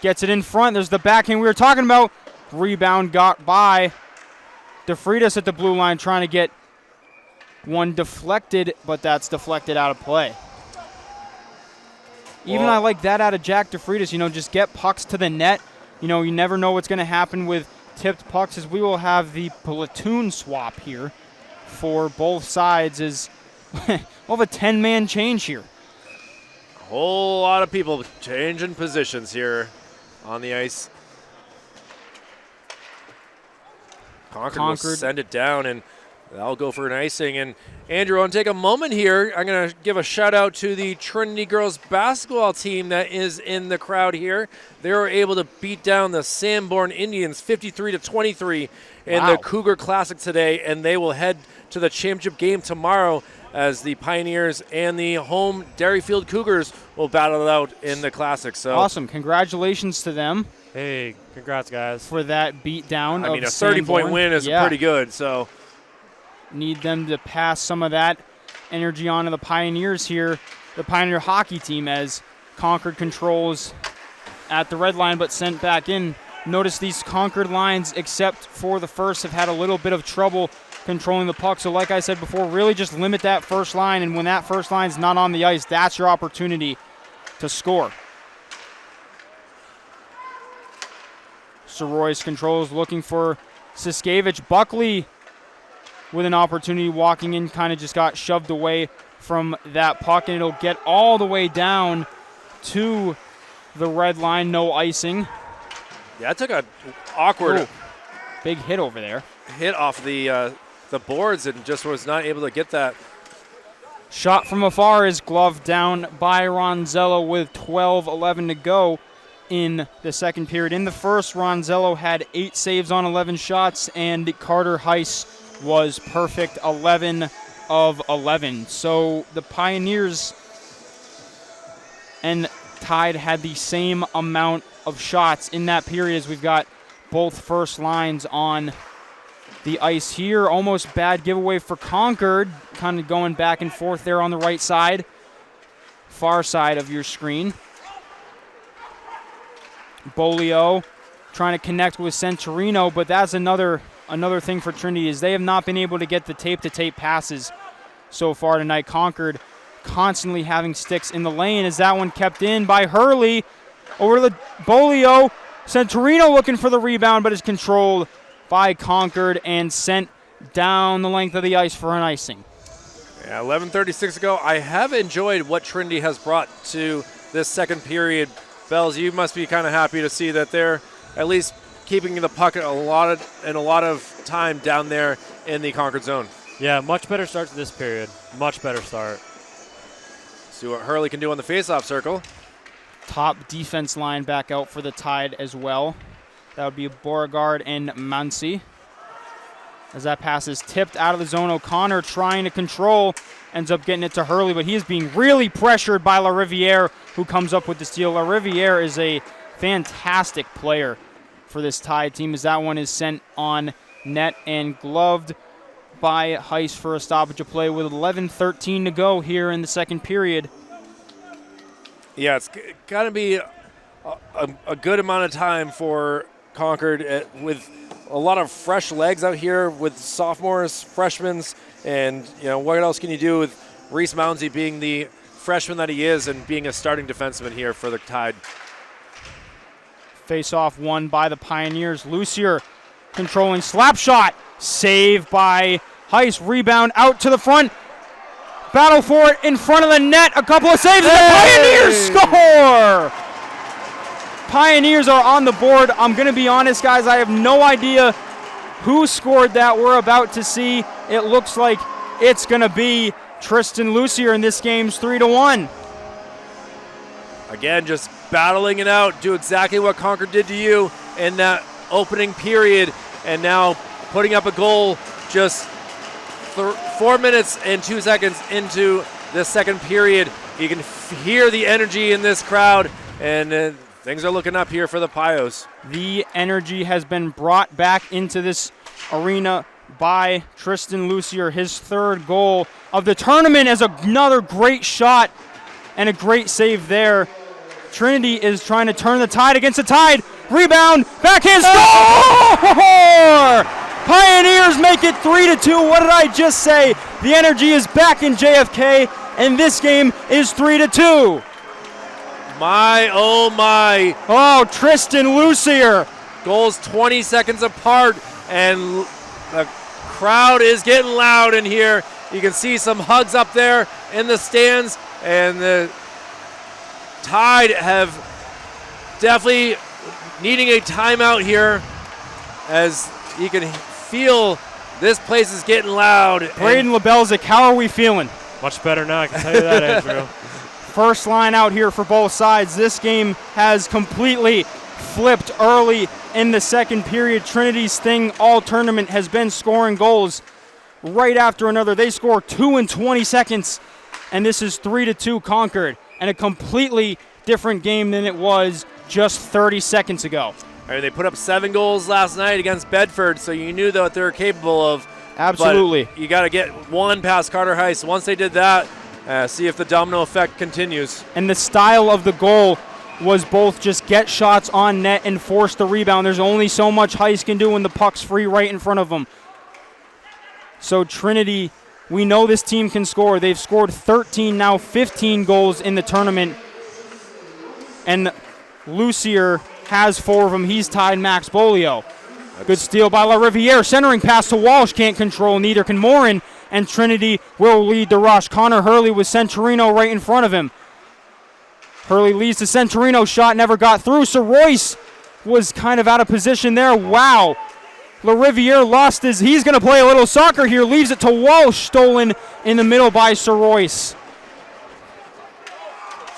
C: gets it in front, there's the backhand we were talking about. Rebound got by DeFreitas at the blue line, trying to get one deflected, but that's deflected out of play. Even I like that out of Jack DeFreitas, you know, just get pucks to the net. You know, you never know what's going to happen with tipped pucks, as we will have the platoon swap here for both sides, as we'll have a 10-man change here.
B: A whole lot of people changing positions here on the ice. Concord will send it down, and That'll go for an icing. And Andrew, I want to take a moment here. I'm going to give a shout out to the Trinity girls basketball team that is in the crowd here. They were able to beat down the Sanborn Indians 53-23 in the Cougar Classic today, and they will head to the championship game tomorrow as the Pioneers and the home Derryfield Cougars will battle it out in the Classic. So
C: awesome. Congratulations to them.
D: Hey, congrats, guys.
C: For that beat down.
B: I mean, a 30-point win is pretty good. So
C: need them to pass some of that energy on to the Pioneers here, the Pioneer hockey team, as Concord controls at the red line but sent back in. Notice these Concord lines, except for the first, have had a little bit of trouble controlling the puck. So like I said before, really just limit that first line, and when that first line's not on the ice, that's your opportunity to score. Soroy's controls, looking for Siskevich. Buckley with an opportunity walking in, kind of just got shoved away from that puck, and it'll get all the way down to the red line. No icing.
B: Yeah, it took an awkward
C: big hit over there.
B: Hit off the boards and just was not able to get that.
C: Shot from afar is gloved down by Ronzello with 12:11 to go in the second period. In the first, Ronzello had 8 saves on 11 shots, and Carter Heiss was perfect, 11 of 11. So the Pioneers and Tide had the same amount of shots in that period as we've got both first lines on the ice here. Almost bad giveaway for Concord, kind of going back and forth there on the right side, far side of your screen. Bolio trying to connect with Centurino, but that's another thing for Trinity, is they have not been able to get the tape-to-tape passes so far tonight. Concord constantly having sticks in the lane, as that one kept in by Hurley. Over to the Bolio. Centurino looking for the rebound, but is controlled by Concord and sent down the length of the ice for an icing.
B: Yeah, 11:36 ago. I have enjoyed what Trinity has brought to this second period. Bells, you must be kind of happy to see that they're at least keeping the puck a lot of time down there in the Concord zone.
D: Yeah, much better start to this period. Much better start.
B: See what Hurley can do on the faceoff circle.
C: Top defense line back out for the Tide as well. That would be Beauregard and Muncy. As that pass is tipped out of the zone, O'Connor trying to control, ends up getting it to Hurley, but he is being really pressured by LaRiviere, who comes up with the steal. LaRiviere is a fantastic player for this Tide team, as that one is sent on net and gloved by Heiss for a stoppage of play with 11:13 to go here in the second period.
B: Yeah, it's got to be a good amount of time for Concord with a lot of fresh legs out here with sophomores, freshmen, and what else can you do with Reese Mounsey being the freshman that he is and being a starting defenseman here for the Tide.
C: Face-off won by the Pioneers. Lucier controlling slap shot. Save by Heiss. Rebound out to the front. Battle for it in front of the net. A couple of saves, and the Pioneers score! Pioneers are on the board. I'm going to be honest, guys. I have no idea who scored that. We're about to see. It looks like it's going to be Tristan Lucier, in this game's 3-1.
B: Again, just battling it out. Do exactly what Concord did to you in that opening period, and now putting up a goal just 4 minutes and 2 seconds into the second period. You can hear the energy in this crowd, and things are looking up here for the Pios.
C: The energy has been brought back into this arena by Tristan Lucier, his third goal of the tournament, as another great shot and a great save there. Trinity is trying to turn the tide against the Tide. Rebound, backhand score! Pioneers make it 3-2. What did I just say? The energy is back in JFK, and this game is 3-2.
B: My, oh my.
C: Oh, Tristan Lucier.
B: Goals 20 seconds apart, and the crowd is getting loud in here. You can see some hugs up there in the stands, and the Tide have definitely needing a timeout here, as you can feel This place is getting loud.
C: Braden Lebelzik, how are we feeling?
D: Much better now, I can tell you that, Andrew.
C: First line out here for both sides. This game has completely flipped early in the second period. Trinity's thing all tournament has been scoring goals right after another. They score 2 in 20 seconds, and this is 3-2 Concord, and a completely different game than it was just 30 seconds ago.
B: I mean, they put up 7 goals last night against Bedford, so you knew what they were capable of.
C: Absolutely.
B: But you got to get one past Carter Heiss. Once they did that, see if the domino effect continues.
C: And the style of the goal was both just get shots on net and force the rebound. There's only so much Heiss can do when the puck's free right in front of them. So Trinity, we know this team can score. They've scored 13, now 15 goals in the tournament. And Lucier has 4 of them. He's tied Max Bolio. Good steal by La Riviere. Centering pass to Walsh. Can't control. Neither can Morin. And Trinity will lead the rush. Connor Hurley with Centurino right in front of him. Hurley leads to Centurino. Shot never got through. So Royce was kind of out of position there. Wow. La Riviere lost his. He's going to play a little soccer here. Leaves it to Walsh. Stolen in the middle by Sir Royce.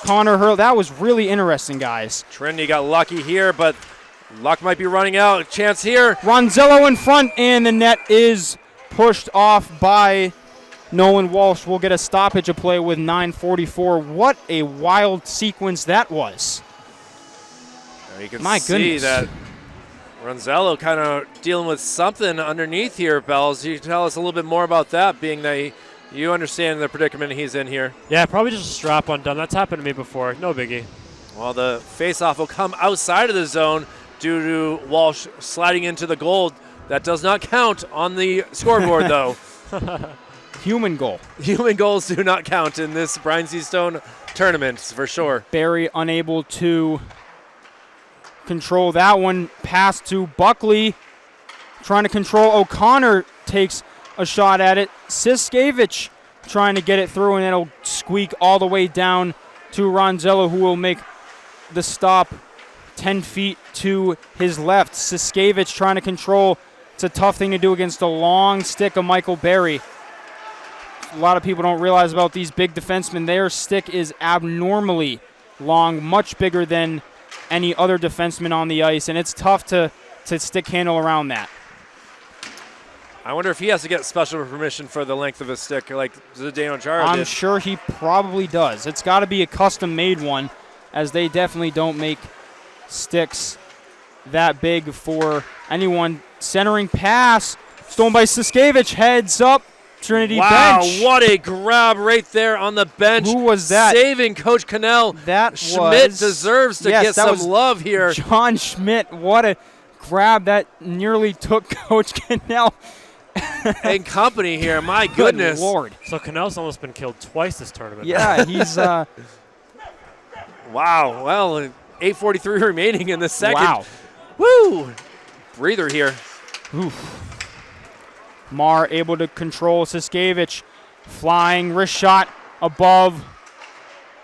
C: Connor Hurley. That was really interesting, guys.
B: Trinity got lucky here, but luck might be running out. Chance here.
C: Ronzello in front, and the net is pushed off by Nolan Walsh. We'll get a stoppage of play with 9:44. What a wild sequence that was.
B: You can
C: My
B: see
C: goodness.
B: that Ronzello kind of dealing with something underneath here, Bells. You can tell us a little bit more about that, being that you understand the predicament he's in here.
D: Yeah, probably just a strap undone. That's happened to me before. No biggie.
B: Well, the faceoff will come outside of the zone due to Walsh sliding into the goal. That does not count on the scoreboard, though.
C: Human goal.
B: Human goals do not count in this Brian C. Stone tournament, for sure.
C: Barry unable to control that one. Pass to Buckley. Trying to control. O'Connor takes a shot at it. Siskevich trying to get it through, and it'll squeak all the way down to Ronzello, who will make the stop 10 feet to his left. Siskevich trying to control. It's a tough thing to do against the long stick of Michael Barry. A lot of people don't realize about these big defensemen. Their stick is abnormally long, much bigger than any other defenseman on the ice, and it's tough to stick handle around that.
B: I wonder if he has to get special permission for the length of his stick like Zdeno Chara did.
C: I'm sure he probably does. It's got to be a custom-made one, as they definitely don't make sticks that big for anyone. Centering pass, stolen by Siskevich, heads up, Trinity bench.
B: Wow, what a grab right there on the bench.
C: Who was that?
B: Saving Coach Cannell.
C: That
B: Schmidt
C: was,
B: deserves to get some love here.
C: John Schmidt, what a grab that nearly took Coach Cannell
B: and company here. My
C: Good
B: goodness.
C: Lord.
D: So Cannell's almost been killed twice this tournament.
C: Yeah, he's
B: Wow. Well, 8:43 remaining in the second.
C: wow.
B: Woo. Breather here.
C: Oof. Marr able to control Siskevich. Flying wrist shot above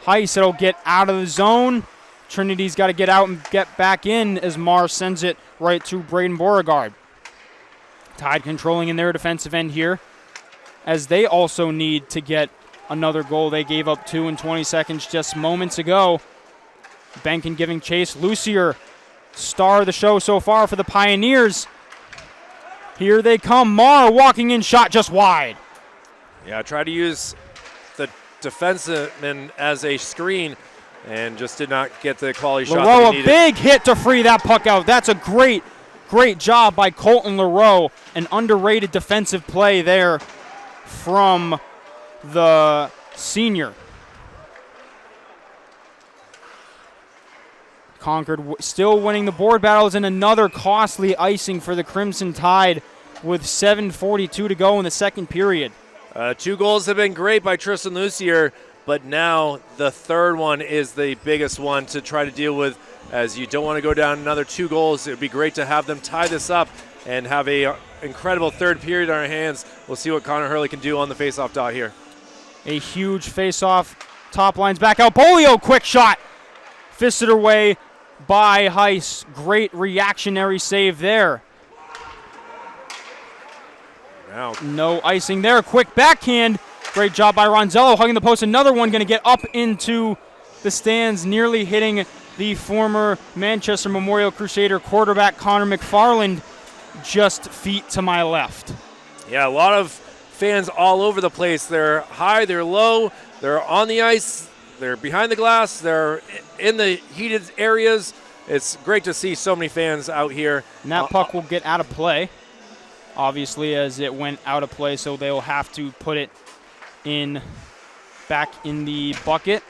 C: Heiss. It'll get out of the zone. Trinity's got to get out and get back in as Marr sends it right to Braden Beauregard. Tide controlling in their defensive end here, as they also need to get another goal. They gave up 2 in 20 seconds just moments ago. Benkin giving chase. Lucier, star of the show so far for the Pioneers. Here they come. Marr walking in, shot just wide.
B: Yeah, try to use the defenseman as a screen and just did not get the quality shot that
C: Leroux,
B: he
C: a
B: needed.
C: big hit to free that puck out. That's a great job by Colton Leroux. An underrated defensive play there from the senior. Concord still winning the board battles, and another costly icing for the Crimson Tide with 7:42 to go in the second period.
B: 2 goals have been great by Tristan Lucier, but now the third one is the biggest one to try to deal with, as you don't want to go down another 2 goals. It would be great to have them tie this up and have a incredible third period on our hands. We'll see what Connor Hurley can do on the faceoff dot here.
C: A huge face-off. Top lines back out. Bolio, quick shot. Fisted away by Heiss. Great reactionary save there.
B: Wow.
C: No icing there. Quick backhand. Great job by Ronzello, hugging the post. Another one going to get up into the stands, nearly hitting the former Manchester Memorial Crusader quarterback Connor McFarland, just feet to my left.
B: Yeah, a lot of fans all over the place. They're high, they're low, they're on the ice, they're behind the glass, they're in the heated areas. It's great to see so many fans out here.
C: And that puck will get out of play, obviously, as it went out of play, so they'll have to put it back in the bucket.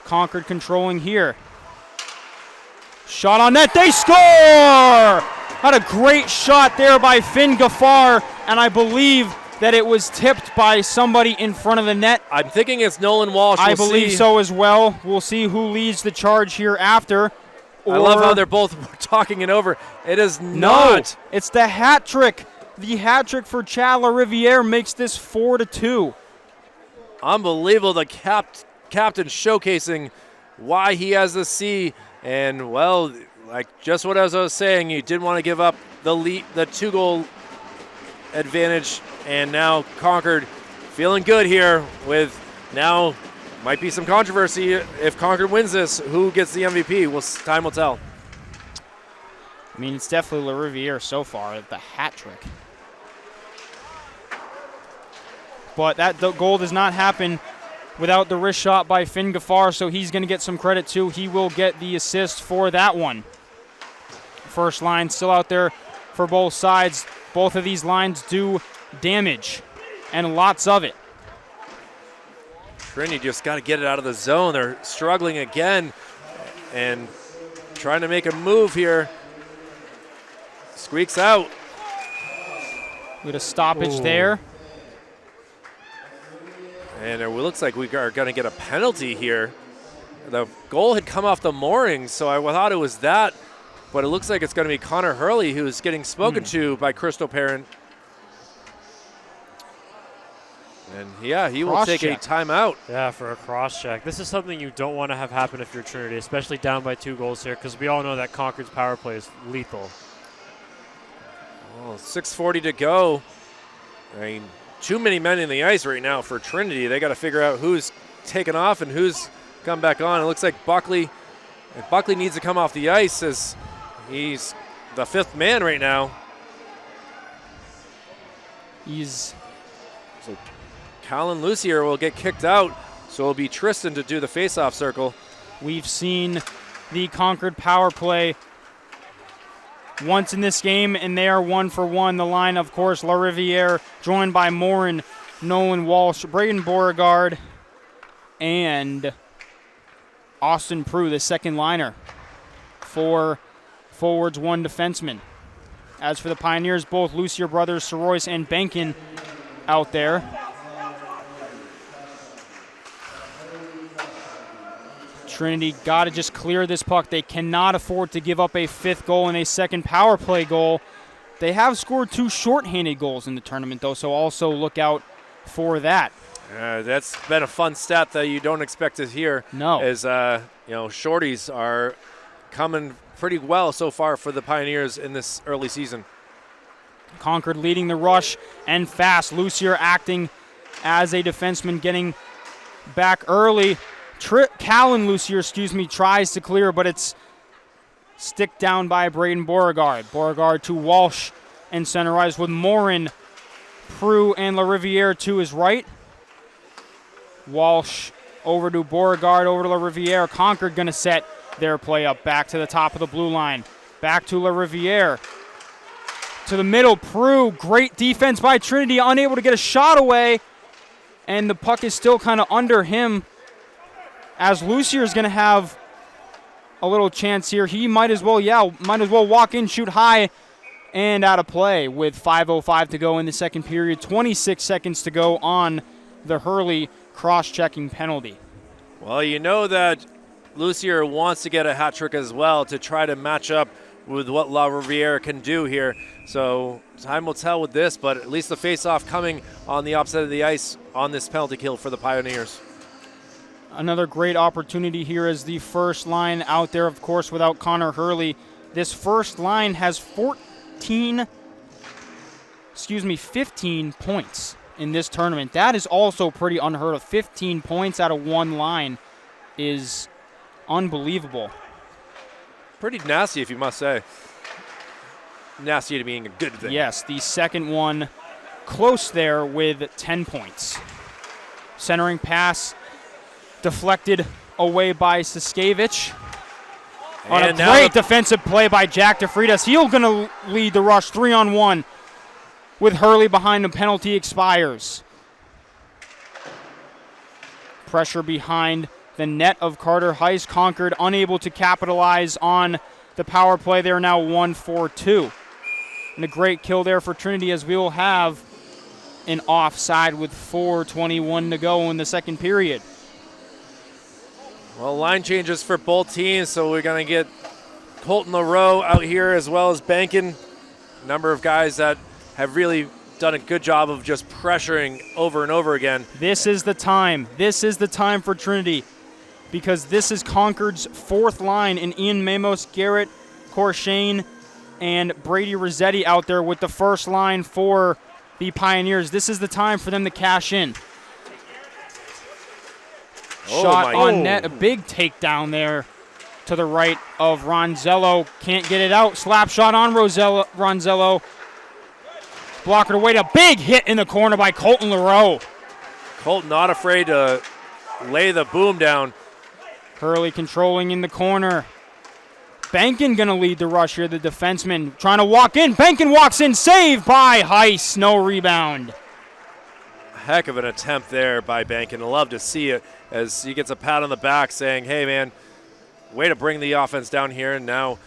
C: Concord controlling here. Shot on net, they score! Had a great shot there by Finn Gaffar, and I believe that it was tipped by somebody in front of the net.
B: I'm thinking it's Nolan Walsh.
C: I believe so as well. We'll see who leads the charge here after.
B: I love how they're both talking it over. It is not.
C: No, it's the hat trick. The hat trick for Chad LaRiviere makes this 4-2.
B: Unbelievable. The captain showcasing why he has the C. And, well, like just what as I was saying, you didn't want to give up the lead, the 2-goal advantage. And now Concord feeling good here with now might be some controversy. If Concord wins this, who gets the MVP? Well, time will tell.
C: I mean, it's definitely LaRiviere so far, the hat trick. But that goal does not happen without the wrist shot by Finn Gaffar, so he's going to get some credit too. He will get the assist for that one. First line still out there for both sides. Both of these lines do damage, and lots of it.
B: Trinity just got to get it out of the zone. They're struggling again and trying to make a move here. Squeaks out.
C: With a stoppage there.
B: And it looks like we are going to get a penalty here. The goal had come off the moorings, so I thought it was that. But it looks like it's going to be Connor Hurley who's getting spoken to by Crystal Parent. And, yeah, he will take a timeout.
D: Yeah, for a cross-check. This is something you don't want to have happen if you're Trinity, especially down by 2 goals here, because we all know that Concord's power play is lethal.
B: Well, 6:40 to go. I mean, too many men in the ice right now for Trinity. They got to figure out who's taken off and who's come back on. It looks like Buckley needs to come off the ice as he's the 5th man right now.
C: He's...
B: So Colin Lucier will get kicked out, so it'll be Tristan to do the face-off circle.
C: We've seen the Concord power play once in this game, and they are 1-for-1. The line, of course, LaRiviere, joined by Morin, Nolan Walsh, Braden Beauregard, and Austin Prue, the second liner. 4 forwards, 1 defenseman. As for the Pioneers, both Lucier brothers, Sorois and Benkin out there. Trinity got to just clear this puck. They cannot afford to give up a 5th goal and a second power play goal. They have scored 2 shorthanded goals in the tournament, though, so also look out for that.
B: That's been a fun stat that you don't expect to hear.
C: No.
B: As, shorties are coming pretty well so far for the Pioneers in this early season.
C: Concord leading the rush and fast. Lucier acting as a defenseman, getting back early. Callan Lucier, tries to clear, but it's stick down by Braden Beauregard. Beauregard to Walsh and center ice with Morin, Prue, and LaRiviere to his right. Walsh over to Beauregard, over to LaRiviere. Concord going to set their play up back to the top of the blue line. Back to LaRiviere. To the middle, Prue. Great defense by Trinity, unable to get a shot away. And the puck is still kind of under him, as Lucier is going to have a little chance here. He might as well walk in, shoot high, and out of play with 5:05 to go in the second period. 26 seconds to go on the Hurley cross-checking penalty.
B: Well, you know that Lucier wants to get a hat trick as well to try to match up with what LaRiviere can do here. So time will tell with this, but at least the face-off coming on the opposite of the ice on this penalty kill for the Pioneers.
C: Another great opportunity here as the first line out there, of course, without Connor Hurley. This first line has 14 15 points in this tournament. That is also pretty unheard of. 15 points out of one line is unbelievable.
B: Pretty nasty, if you must say. Nasty to being a good thing.
C: Yes, the second one close there with 10 points. Centering pass deflected away by Siskevich. On a great defensive play by Jack DeFritas. He's going to lead the rush 3-on-1 with Hurley behind him. Penalty expires. Pressure behind the net of Carter Heiss. Concord unable to capitalize on the power play. They are now 1-4-2. And a great kill there for Trinity, as we will have an offside with 4:21 to go in the second period.
B: Well, line changes for both teams, so we're going to get Colton LaRoe out here as well as Bankin. A number of guys that have really done a good job of just pressuring over and over again.
C: This is the time. This is the time for Trinity, because this is Concord's fourth line in Ian Mamos, Garrett Corshane, and Brady Rossetti out there with the first line for the Pioneers. This is the time for them to cash in. Shot on net, a big takedown there to the right of Ronzello. Can't get it out. Slap shot on Ronzello. Blocker away. A big hit in the corner by Colton LaRoe.
B: Colton not afraid to lay the boom down.
C: Hurley controlling in the corner. Bankin going to lead the rush here, the defenseman trying to walk in. Bankin walks in, saved by Heiss. No rebound.
B: Heck of an attempt there by Bankin. I love to see it as he gets a pat on the back saying, hey, man, way to bring the offense down here. And now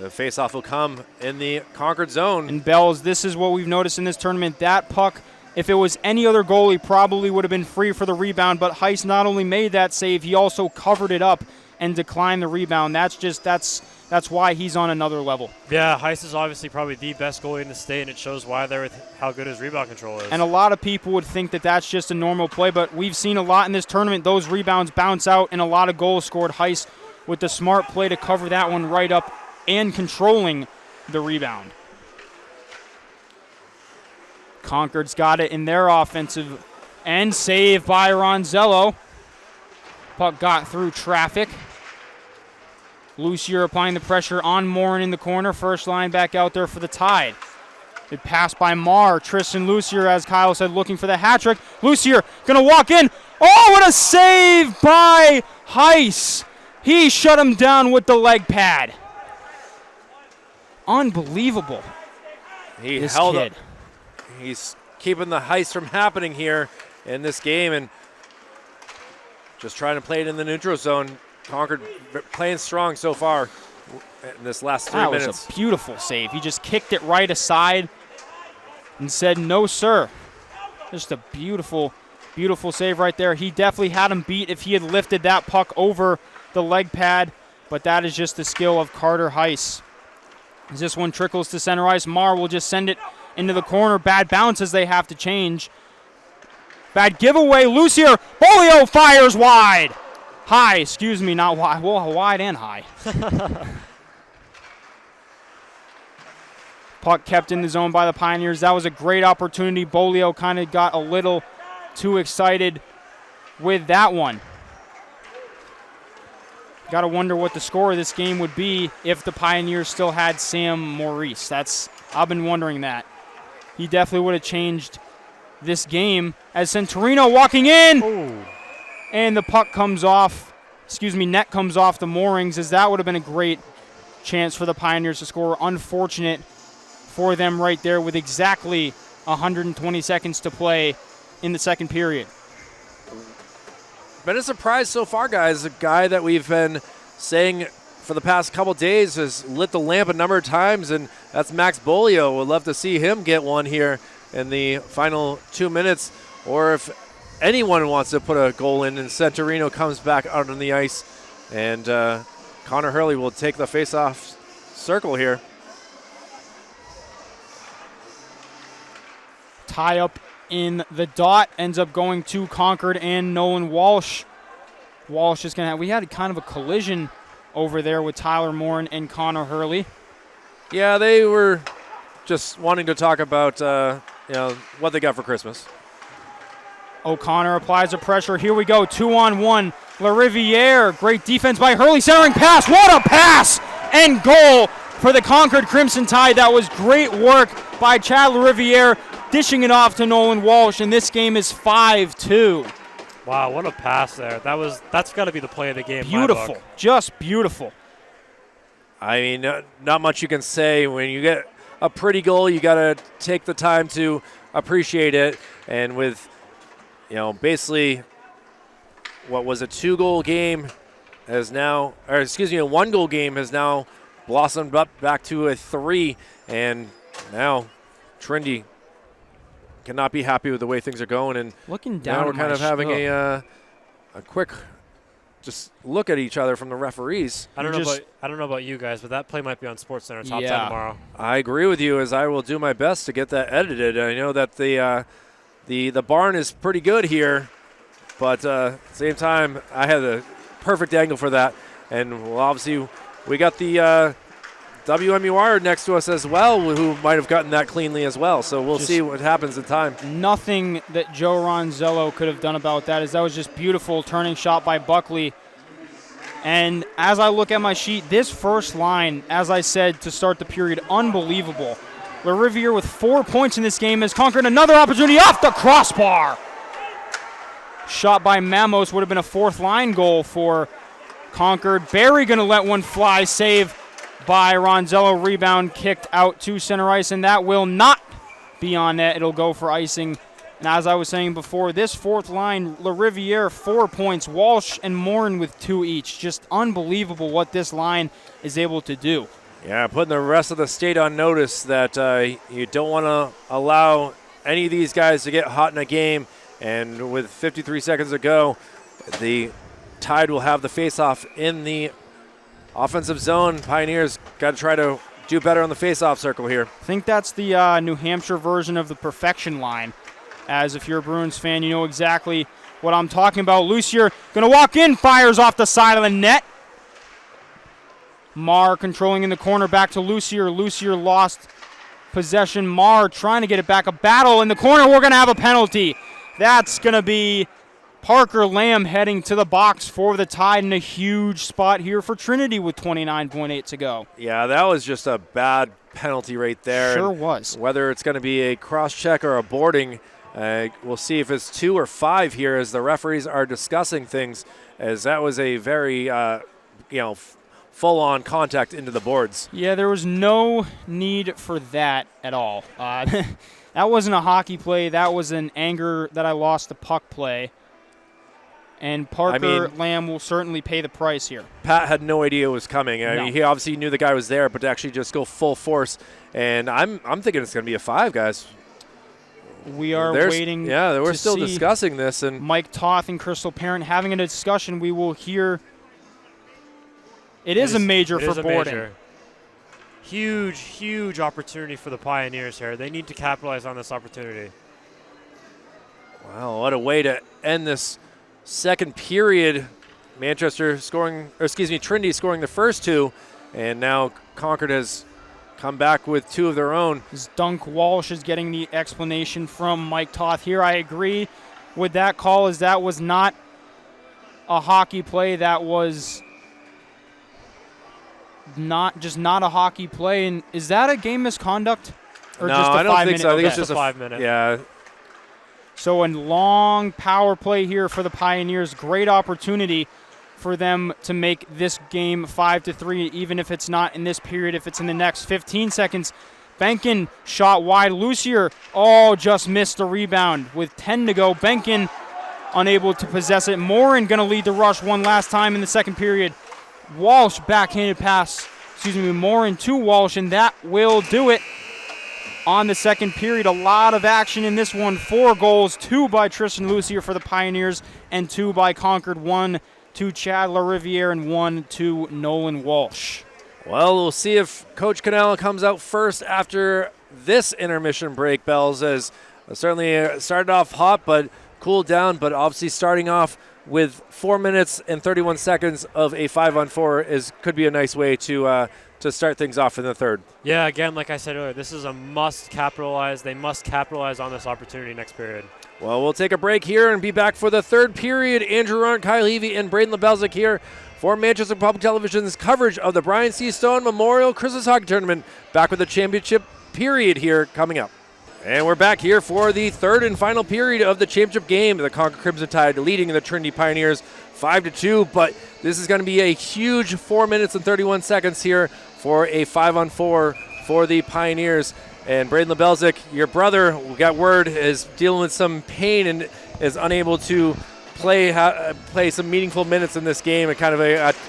B: the faceoff will come in the Concord zone.
C: And Bells, this is what we've noticed in this tournament. That puck, if it was any other goalie, probably would have been free for the rebound. But Heiss not only made that save, he also covered it up and declined the rebound. That's why he's on another level.
D: Yeah, Heiss is obviously probably the best goalie in the state, and it shows why they're with how good his rebound control is.
C: And a lot of people would think that that's just a normal play, but we've seen a lot in this tournament. Those rebounds bounce out, and a lot of goals scored. Heiss with the smart play to cover that one right up and controlling the rebound. Concord's got it in their offensive end. Save by Ronzello. Puck got through traffic. Lucier applying the pressure on Morin in the corner. First line back out there for the Tide. It passed by Marr. Tristan Lucier, as Kyle said, looking for the hat trick. Lucier going to walk in. Oh, what a save by Heiss. He shut him down with the leg pad. Unbelievable.
B: He
C: this
B: held
C: kid.
B: Up. He's keeping the Heiss from happening here in this game and just trying to play it in the neutral zone. Concord playing strong so far in this last 3 minutes.
C: That was a beautiful save. He just kicked it right aside and said, no, sir. Just a beautiful, beautiful save right there. He definitely had him beat if he had lifted that puck over the leg pad, but that is just the skill of Carter Heiss. As this one trickles to center ice, Marr will just send it into the corner. Bad bounces they have to change. Bad giveaway. Lucier. Bolio fires wide. High, excuse me, not wide. Well, wide and high. Puck kept in the zone by the Pioneers. That was a great opportunity. Bolio kind of got a little too excited with that one. Got to wonder what the score of this game would be if the Pioneers still had Sam Maurice. I've been wondering that. He definitely would have changed this game as Centurino walking in.
D: Ooh.
C: And the puck comes off, net comes off the moorings, as that would have been a great chance for the Pioneers to score. Unfortunate for them right there with exactly 120 seconds to play in the second period.
B: Been a surprise so far, guys. A guy that we've been saying for the past couple days has lit the lamp a number of times, and that's Max Bolio. Would love to see him get one here in the final 2 minutes, or if anyone wants to put a goal in, and Centurino comes back out on the ice, and Connor Hurley will take the face-off circle here.
C: Tie up in the dot, ends up going to Concord and Nolan Walsh. Walsh is going to have, we had kind of a collision over there with Tyler Morin and Connor Hurley.
B: Yeah, they were just wanting to talk about what they got for Christmas.
C: O'Connor applies the pressure. Here we go, 2-on-1. LaRiviere, great defense by Hurley, centering pass. What a pass! And goal for the Concord Crimson Tide. That was great work by Chad LaRiviere, dishing it off to Nolan Walsh, and this game is 5-2.
D: Wow, what a pass there. That's got to be the play of the game.
C: Beautiful, just beautiful.
B: I mean, not much you can say. When you get a pretty goal, you got to take the time to appreciate it. And with, basically what was a 2-goal game has now, or excuse me, a 1-goal game has now blossomed up back to a 3. And now Trinity cannot be happy with the way things are going. And
C: looking down,
B: now we're kind of having a quick just look at each other from the referees.
D: I don't know about you guys, but that play might be on SportsCenter Top 10 tomorrow.
B: I agree with you, as I will do my best to get that edited. I know that the barn is pretty good here, but at the same time, I had a perfect angle for that. And well, obviously, we got the WMUR next to us as well, who might have gotten that cleanly as well. So we'll see what happens in time.
C: Nothing that Joe Ronzello could have done about that, as that was just beautiful turning shot by Buckley. And as I look at my sheet, this first line, as I said to start the period, unbelievable. LaRiviere with 4 points in this game has conquered another opportunity off the crossbar. Shot by Mamos would have been a fourth line goal for Concord. Barry going to let one fly, save by Ronzello, rebound kicked out to center ice, and that will not be on net. It'll go for icing. And as I was saying before, this fourth line, LaRiviere, 4 points, Walsh and Morin with 2 each. Just unbelievable what this line is able to do.
B: Yeah, putting the rest of the state on notice that you don't want to allow any of these guys to get hot in a game. And with 53 seconds to go, the Tide will have the face-off in the offensive zone. Pioneers got to try to do better on the face-off circle here.
C: I think that's the New Hampshire version of the perfection line. As if you're a Bruins fan, you know exactly what I'm talking about. Lucier going to walk in, fires off the side of the net. Marr controlling in the corner, back to Lucier. Lucier lost possession. Marr trying to get it back. A battle in the corner. We're going to have a penalty. That's going to be Parker Lamb heading to the box for the Tide, in a huge spot here for Trinity with 29.8 to go.
B: Yeah, that was just a bad penalty right there.
C: Sure
B: and
C: was.
B: Whether it's going to be a cross-check or a boarding, we'll see if it's 2 or 5 here as the referees are discussing things, as that was a very, full-on contact into the boards.
C: Yeah, there was no need for that at all. That wasn't a hockey play. That was an anger that I lost the puck play. And Parker Lamb will certainly pay the price here.
B: Pat had no idea it was coming. I mean, he obviously knew the guy was there, but to actually just go full force, and I'm thinking it's going to be a 5, guys.
C: We are waiting.
B: Yeah, we're
C: to
B: still
C: see
B: discussing this, and
C: Mike Toth and Crystal Parent having a discussion. We will hear. It is a major for boarding. Major.
D: Huge, huge opportunity for the Pioneers here. They need to capitalize on this opportunity.
B: Wow, what a way to end this second period. Trinity scoring the first 2, and now Concord has come back with 2 of their own.
C: Dunk Walsh is getting the explanation from Mike Toth here. I agree with that call, as that was not a hockey play. That was not a hockey play. And is that a game misconduct? Or
B: no,
C: just a
B: I don't
C: 5
B: think
C: minute?
B: so. I think
C: Okay.
B: it's just
D: a 5 minute.
B: Yeah.
C: So a long power play here for the Pioneers. Great opportunity for them to make this game 5-3, even if it's not in this period, if it's in the next 15 seconds. Benkin shot wide. Lucier, just missed the rebound with 10 to go. Benkin unable to possess it. Morin going to lead the rush one last time in the second period. Walsh backhanded pass, Morin to Walsh, and that will do it. On the second period, a lot of action in this one. 4 goals, 2 by Tristan Lucier for the Pioneers, and 2 by Concord. 1 to Chad LaRiviere and 1 to Nolan Walsh.
B: Well, we'll see if Coach Canal comes out first after this intermission break, Bells, as certainly started off hot but cooled down, but obviously starting off with 4 minutes and 31 seconds of a 5-on-4 could be a nice way to to start things off in the third.
D: Yeah, again, like I said earlier, this is a must capitalize. They must capitalize on this opportunity next period.
B: Well, we'll take a break here and be back for the third period. Andrew Arndt, Kyle Levy, and Braden LeBelzik here for Manchester Public Television's coverage of the Brian C. Stone Memorial Christmas Hockey Tournament. Back with the championship period here coming up. And we're back here for the third and final period of the championship game. The Concord Crimson Tide leading the Trinity Pioneers 5-2, but this is going to be a huge 4 minutes and 31 seconds here for a 5-on-4 for the Pioneers. And Braden LeBelzik, your brother, we got word, is dealing with some pain and is unable to play some meaningful minutes in this game, and kind of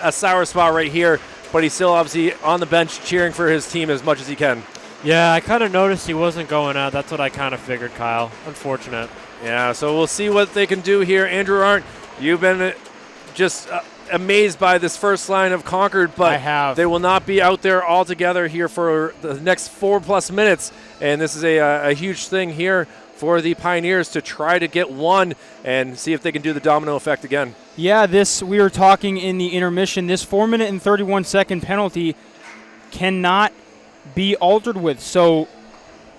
B: a sour spot right here, but he's still obviously on the bench cheering for his team as much as he can.
D: Yeah, I kind of noticed he wasn't going out. That's what I kind of figured, Kyle. Unfortunate.
B: Yeah, so we'll see what they can do here. Andrew Arndt, you've been just amazed by this first line of Concord, but
C: I have.
B: They will not be out there all together here for the next 4+ minutes, and this is a huge thing here for the Pioneers to try to get one and see if they can do the domino effect again.
C: Yeah, we were talking in the intermission. This 4 minute and 31 second penalty cannot be altered with. So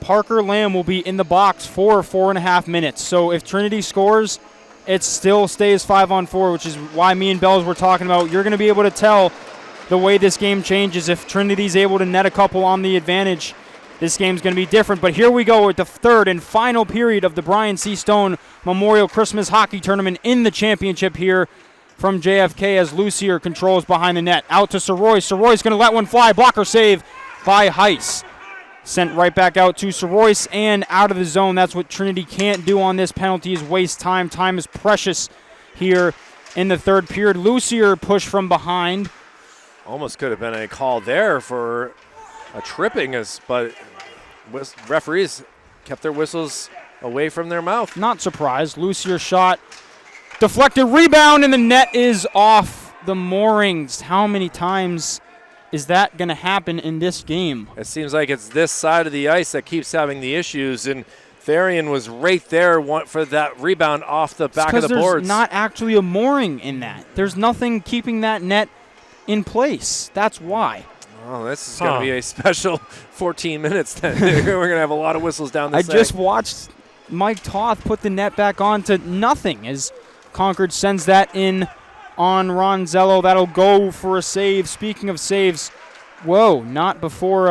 C: Parker Lamb will be in the box for 4.5 minutes. So if Trinity scores, it still stays 5-on-4, which is why me and Bells were talking about. You're going to be able to tell the way this game changes. If Trinity's able to net a couple on the advantage, this game's going to be different. But here we go with the third and final period of the Brian C. Stone Memorial Christmas Hockey Tournament in the championship here from JFK as Lucier controls behind the net. Out to Soroy. Soroy's going to let one fly. Blocker save by Heiss. Sent right back out to Soroyce and out of the zone. That's what Trinity can't do on this penalty, is waste time. Time is precious here in the third period. Lucier pushed from behind.
B: Almost could have been a call there for a tripping, but referees kept their whistles away from their mouth.
C: Not surprised. Lucier shot deflected, rebound, and the net is off the moorings. How many times is that going to happen in this game?
B: It seems like it's this side of the ice that keeps having the issues, and Therian was right there for that rebound off the back of the boards.
C: There's not actually a mooring in that. There's nothing keeping that net in place. That's why.
B: Oh, this is going to be a special 14 minutes then. We're going to have a lot of whistles down this
C: I just watched Mike Toth put the net back on to nothing as Concord sends that in on Ronzello. That'll go for a save. Speaking of saves, whoa, not before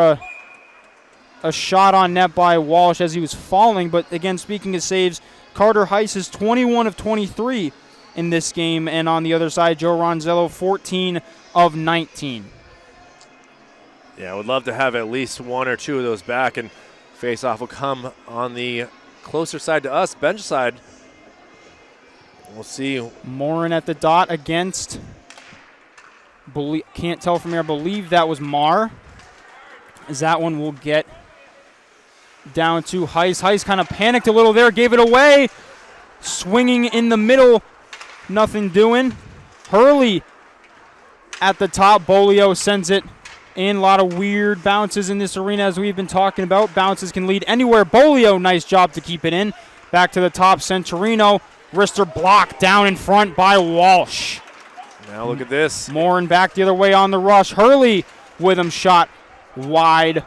C: a shot on net by Walsh as he was falling. But again, speaking of saves, Carter Heiss is 21 of 23 in this game. And on the other side, Joe Ronzello, 14 of 19.
B: Yeah, I would love to have at least one or two of those back, and face-off will come on the closer side to us, bench side. We'll see.
C: Morin at the dot against, can't tell from here, I believe that was Marr. As that one will get down to Heiss. Heiss kind of panicked a little there, gave it away. Swinging in the middle, nothing doing. Hurley at the top, Bolio sends it in. A lot of weird bounces in this arena as we've been talking about. Bounces can lead anywhere. Bolio, nice job to keep it in. Back to the top, Centurino. Wrister blocked down in front by Walsh.
B: Now look at this.
C: Morin back the other way on the rush. Hurley with him, shot wide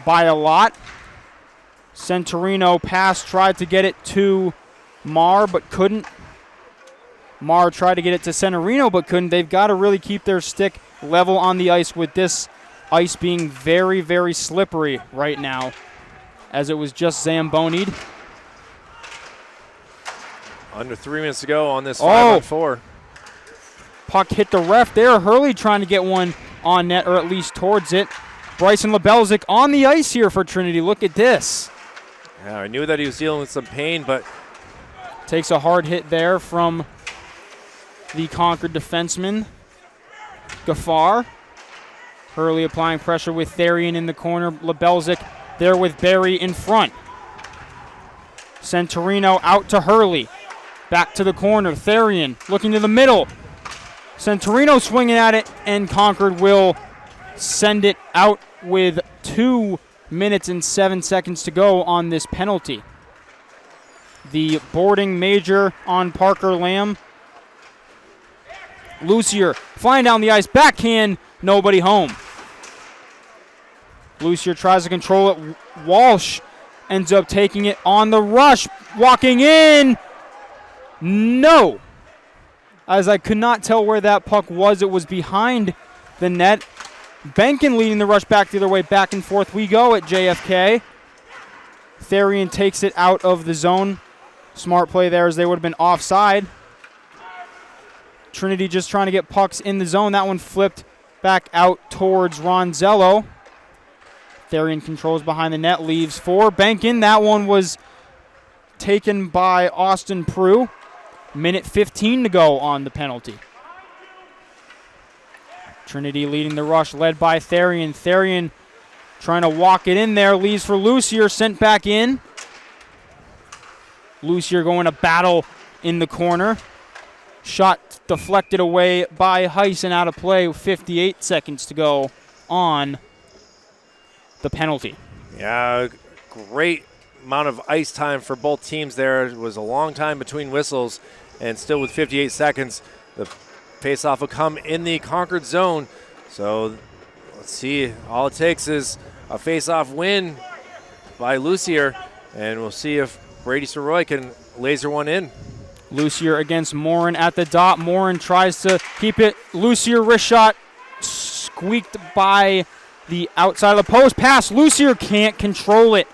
C: by a lot. Centurino pass, tried to get it to Marr, but couldn't. Marr tried to get it to Centurino, but couldn't. They've got to really keep their stick level on the ice with this ice being very, very slippery right now, as it was just Zamboni'd.
B: Under 3 minutes to go on this 5-on-4.
C: Puck hit the ref there. Hurley trying to get one on net, or at least towards it. Bryson LeBelzik on the ice here for Trinity. Look at this.
B: Yeah, I knew that he was dealing with some pain, but
C: takes a hard hit there from the Concord defenseman, Gaffar. Hurley applying pressure with Therian in the corner. LeBelzik there with Barry in front. Centurino out to Hurley. Back to the corner. Therian looking to the middle. Centurino swinging at it, and Concord will send it out with 2 minutes and 7 seconds to go on this penalty. The boarding major on Parker Lamb. Lucier flying down the ice, backhand, nobody home. Lucier tries to control it. Walsh ends up taking it on the rush. Walking in. No. As I could not tell where that puck was. It was behind the net. Benkin leading the rush back the other way. Back and forth we go at JFK. Therian takes it out of the zone. Smart play there as they would have been offside. Trinity just trying to get pucks in the zone. That one flipped back out towards Ronzello. Therian controls behind the net, leaves for Benkin. That one was taken by Austin Prue. Minute 15 to go on the penalty. Trinity leading the rush, led by Therian. Therian trying to walk it in there, leaves for Lucier, sent back in. Lucier going to battle in the corner. Shot deflected away by Heiss and out of play. 58 seconds to go on the penalty.
B: Yeah, great amount of ice time for both teams there. It was a long time between whistles, and still with 58 seconds, the faceoff will come in the Concord zone. So let's see. All it takes is a faceoff win by Lucier, and we'll see if Brady Soroy can laser one in.
C: Lucier against Morin at the dot. Morin tries to keep it. Lucier wrist shot squeaked by the outside of the post. Pass. Lucier can't control it.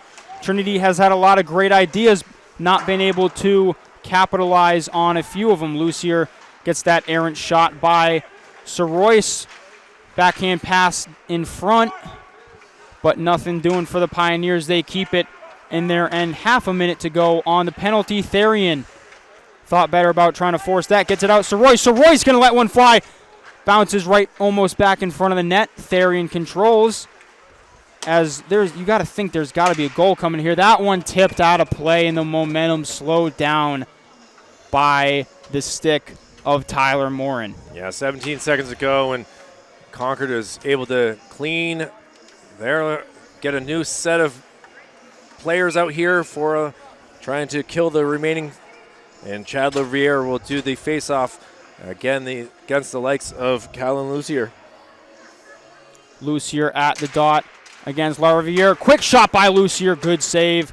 C: Trinity has had a lot of great ideas, not been able to capitalize on a few of them. Lucier gets that errant shot by Soroyce. Backhand pass in front, but nothing doing for the Pioneers. They keep it in there, and half a minute to go on the penalty. Therian thought better about trying to force that. Gets it out. Soroyce going to let one fly. Bounces right almost back in front of the net. Therian controls. As you got to think there's got to be a goal coming here. That one tipped out of play, and the momentum slowed down by the stick of Tyler Morin.
B: Yeah, 17 seconds to go, and Concord is able to clean there, get a new set of players out here for trying to kill the remaining. And Chad Laviere will do the face-off again against the likes of Callan Lucier.
C: Lucier at the dot against Laviere. Quick shot by Lucier. Good save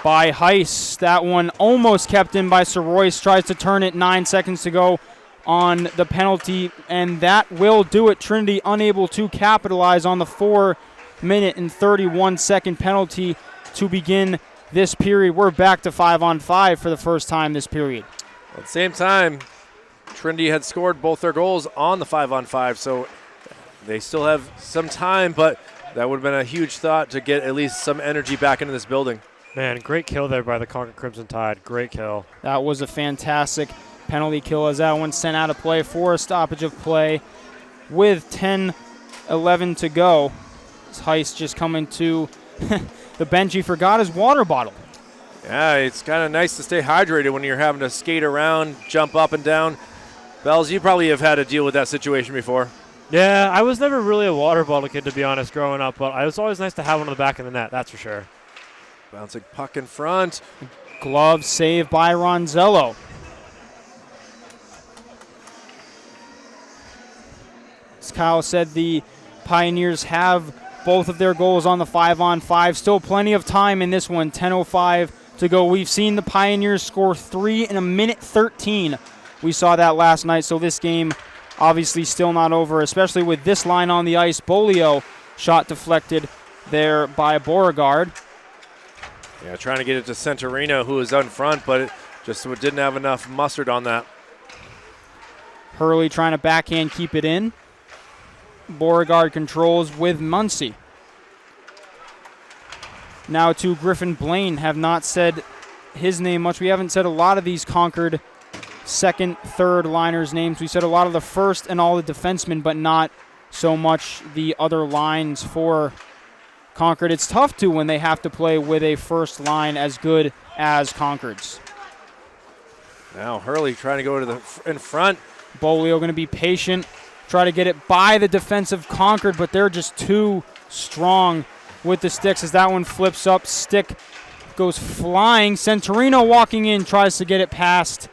C: by Heiss. That one almost kept in by Soroyce. Tries to turn it. 9 seconds to go on the penalty, and that will do it. Trinity unable to capitalize on the 4-minute and 31-second penalty to begin this period. We're back to 5-on-5 for the first time this period.
B: At the same time, Trinity had scored both their goals on the 5-on-5, so they still have some time, but that would have been a huge thought to get at least some energy back into this building.
D: Man, great kill there by the Concord Crimson Tide. Great kill.
C: That was a fantastic penalty kill as that one sent out of play for a stoppage of play with 10-11 to go. Heiss just coming to the bench. He forgot his water bottle.
B: Yeah, it's kind of nice to stay hydrated when you're having to skate around, jump up and down. Bells, you probably have had to deal with that situation before.
D: Yeah, I was never really a water bottle kid, to be honest, growing up, but it was always nice to have one on the back of the net, that's for sure.
B: Bouncing puck in front.
C: Glove save by Ronzello. As Kyle said, the Pioneers have both of their goals on the 5-on-5. Still plenty of time in this one. 10:05 to go. We've seen the Pioneers score 3 in a minute 13. We saw that last night, so this game obviously still not over, especially with this line on the ice. Bolio shot deflected there by Beauregard.
B: Yeah, trying to get it to Centurino, who was out in front, but it just didn't have enough mustard on that.
C: Hurley trying to backhand keep it in. Beauregard controls with Muncie. Now to Griffin Blaine. Have not said his name much. We haven't said a lot of these Concord second, third liners' names. We said a lot of the first and all the defensemen, but not so much the other lines for Concord. It's tough to when they have to play with a first line as good as Concord's.
B: Now Hurley trying to go to in front.
C: Bolio going to be patient. Try to get it by the defensive Concord, but they're just too strong with the sticks as that one flips up. Stick goes flying. Centurino walking in, tries to get it past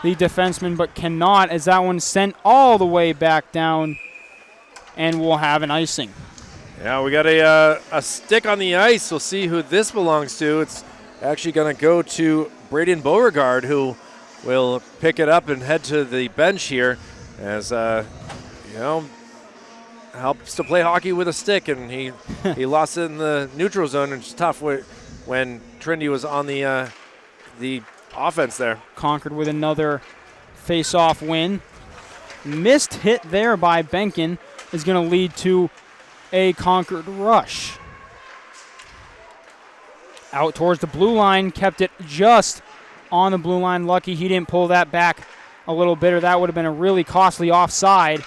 C: the defenseman, but cannot as that one sent all the way back down, and we'll have an icing.
B: Yeah, we got a stick on the ice. We'll see who this belongs to. It's actually going to go to Braden Beauregard, who will pick it up and head to the bench here as, helps to play hockey with a stick, and he lost it in the neutral zone, and it's tough when Trinity was on the offense there.
C: Concord with another face-off win. Missed hit there by Benkin is going to lead to a Concord rush. Out towards the blue line, kept it just on the blue line. Lucky he didn't pull that back a little bit, or that would have been a really costly offside.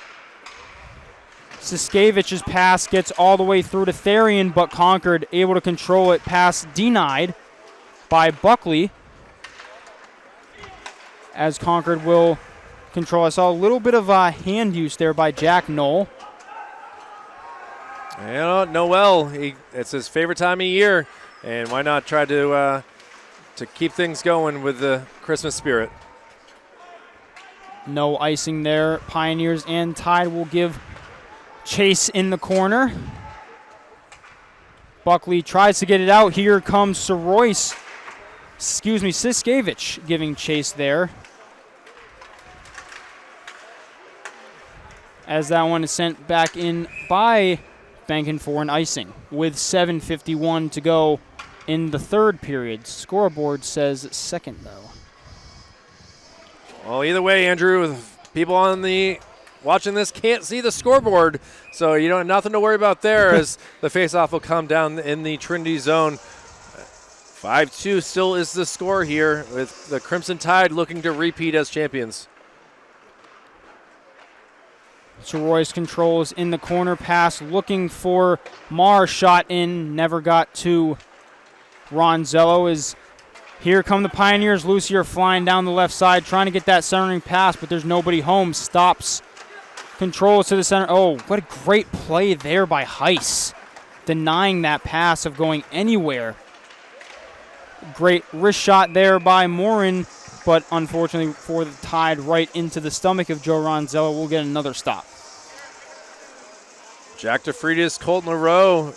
C: Siskevich's pass gets all the way through to Therian, but Concord able to control it. Pass denied by Buckley, as Concord will control. I saw a little bit of hand use there by Jack Knoll.
B: Noel, it's his favorite time of year, and why not try to keep things going with the Christmas spirit.
C: No icing there. Pioneers and Tide will give chase in the corner. Buckley tries to get it out. Here comes Siskevich giving chase there. As that one is sent back in by Benkin for an icing with 7:51 to go in the third period. Scoreboard says second, though.
B: Well, either way, Andrew, people watching this can't see the scoreboard, so you don't have nothing to worry about there as the faceoff will come down in the Trinity zone. 5-2 still is the score here, with the Crimson Tide looking to repeat as champions.
C: Royce controls in the corner, pass looking for Marr, shot in, never got to Ronzello. Here come the Pioneers. Lucier flying down the left side, trying to get that centering pass, but there's nobody home. Stops, controls to the center. Oh, what a great play there by Heiss, denying that pass of going anywhere. Great wrist shot there by Morin, but unfortunately for the Tide, right into the stomach of Joe Ronzello. We'll get another stop.
B: Jack DeFreitas, Colton LaRoe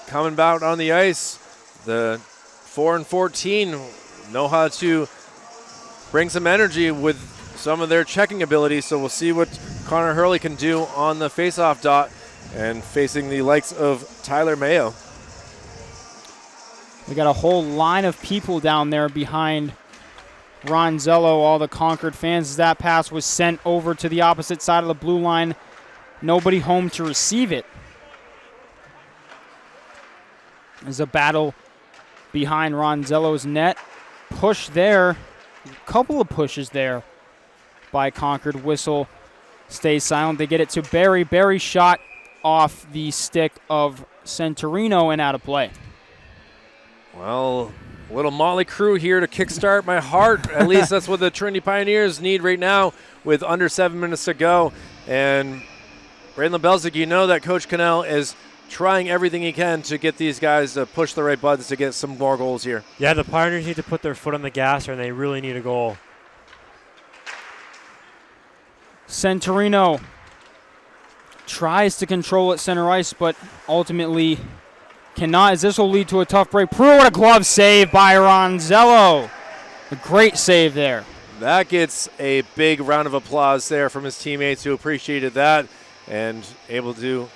B: coming out on the ice. The 4-14 know how to bring some energy with some of their checking ability, so we'll see what Connor Hurley can do on the faceoff dot and facing the likes of Tyler Mayo.
C: We got a whole line of people down there behind Ronzello, all the Concord fans. That pass was sent over to the opposite side of the blue line. Nobody home to receive it. There's a battle behind Ronzello's net. Push there. A couple of pushes there by Concord. Whistle stays silent. They get it to Barry. Barry shot off the stick of Centurino and out of play.
B: Well, a little Motley Crew here to kickstart my heart. At least that's what the Trinity Pioneers need right now with under 7 minutes to go. And Braden Belzic, you know that Coach Cannell is trying everything he can to get these guys to push the right buttons to get some more goals here.
D: Yeah, the Pioneers need to put their foot on the gas, and they really need a goal.
C: Centurino tries to control at center ice, but ultimately cannot, as this will lead to a tough break. What a glove save by Ronzello. A great save there.
B: That gets a big round of applause there from his teammates who appreciated that and able to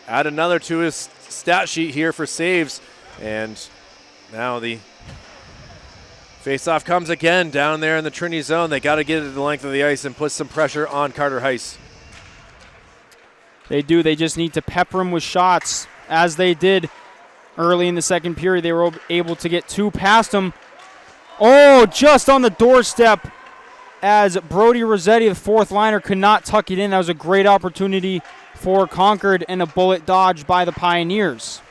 B: add another to his stat sheet here for saves. And now the faceoff comes again down there in the Trinity zone. They got to get it to the length of the ice and put some pressure on Carter Heiss.
C: They do. They just need to pepper him with shots, as they did early in the second period. They were able to get two past him. Oh, just on the doorstep as Brody Rossetti, the fourth liner, could not tuck it in. That was a great opportunity for Concord and a bullet dodged by the Pioneers.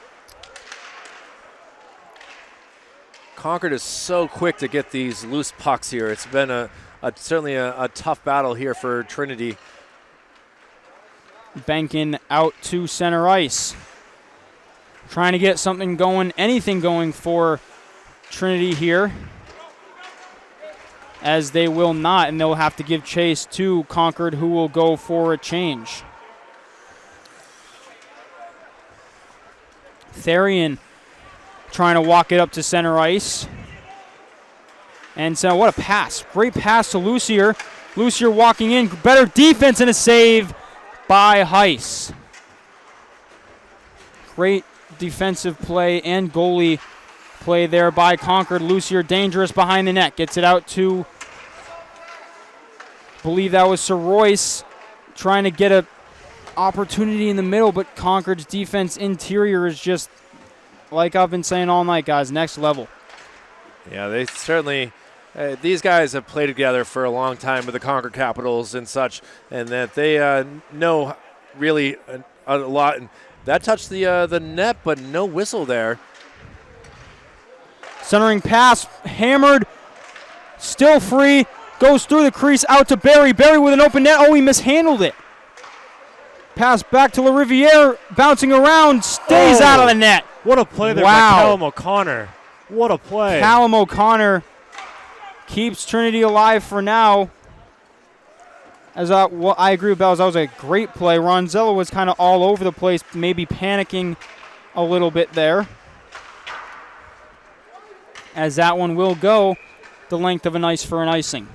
B: Concord is so quick to get these loose pucks here. It's been certainly a tough battle here for Trinity.
C: Benkin out to center ice. Trying to get something going, anything going for Trinity here, as they will not, and they'll have to give chase to Concord, who will go for a change. Therian trying to walk it up to center ice. And so what a pass. Great pass to Lucier. Lucier walking in. Better defense and a save by Heiss. Great defensive play and goalie play there by Concord. Lucier dangerous behind the net. Gets it out to, I believe that was Sir Royce, trying to get a opportunity in the middle, but Concord's defense interior is just, like I've been saying all night, guys, next level.
B: Yeah, they certainly, these guys have played together for a long time with the Concord Capitals and such, and that they know really a lot. And that touched the net, but no whistle there.
C: Centering pass, hammered, still free, goes through the crease, out to Barry. Barry with an open net. Oh, he mishandled it. Pass back to LaRiviere, bouncing around, stays out of the net.
D: What a play there by Callum O'Connor. What a play.
C: Callum O'Connor keeps Trinity alive for now. As I agree with Bells, that was a great play. Ronzello was kind of all over the place, maybe panicking a little bit there. As that one will go the length of an ice for an icing.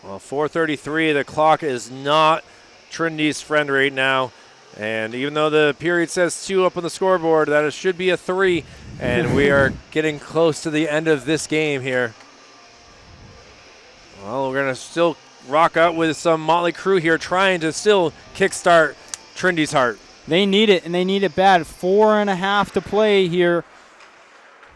B: Well, 4:33, the clock is not Trinity's friend right now. And even though the period says 2 up on the scoreboard, that it should be a 3. And we are getting close to the end of this game here. Well, we're going to still rock out with some Motley Crue here, trying to still kickstart Trinity's heart.
C: They need it, and they need it bad. 4.5 to play here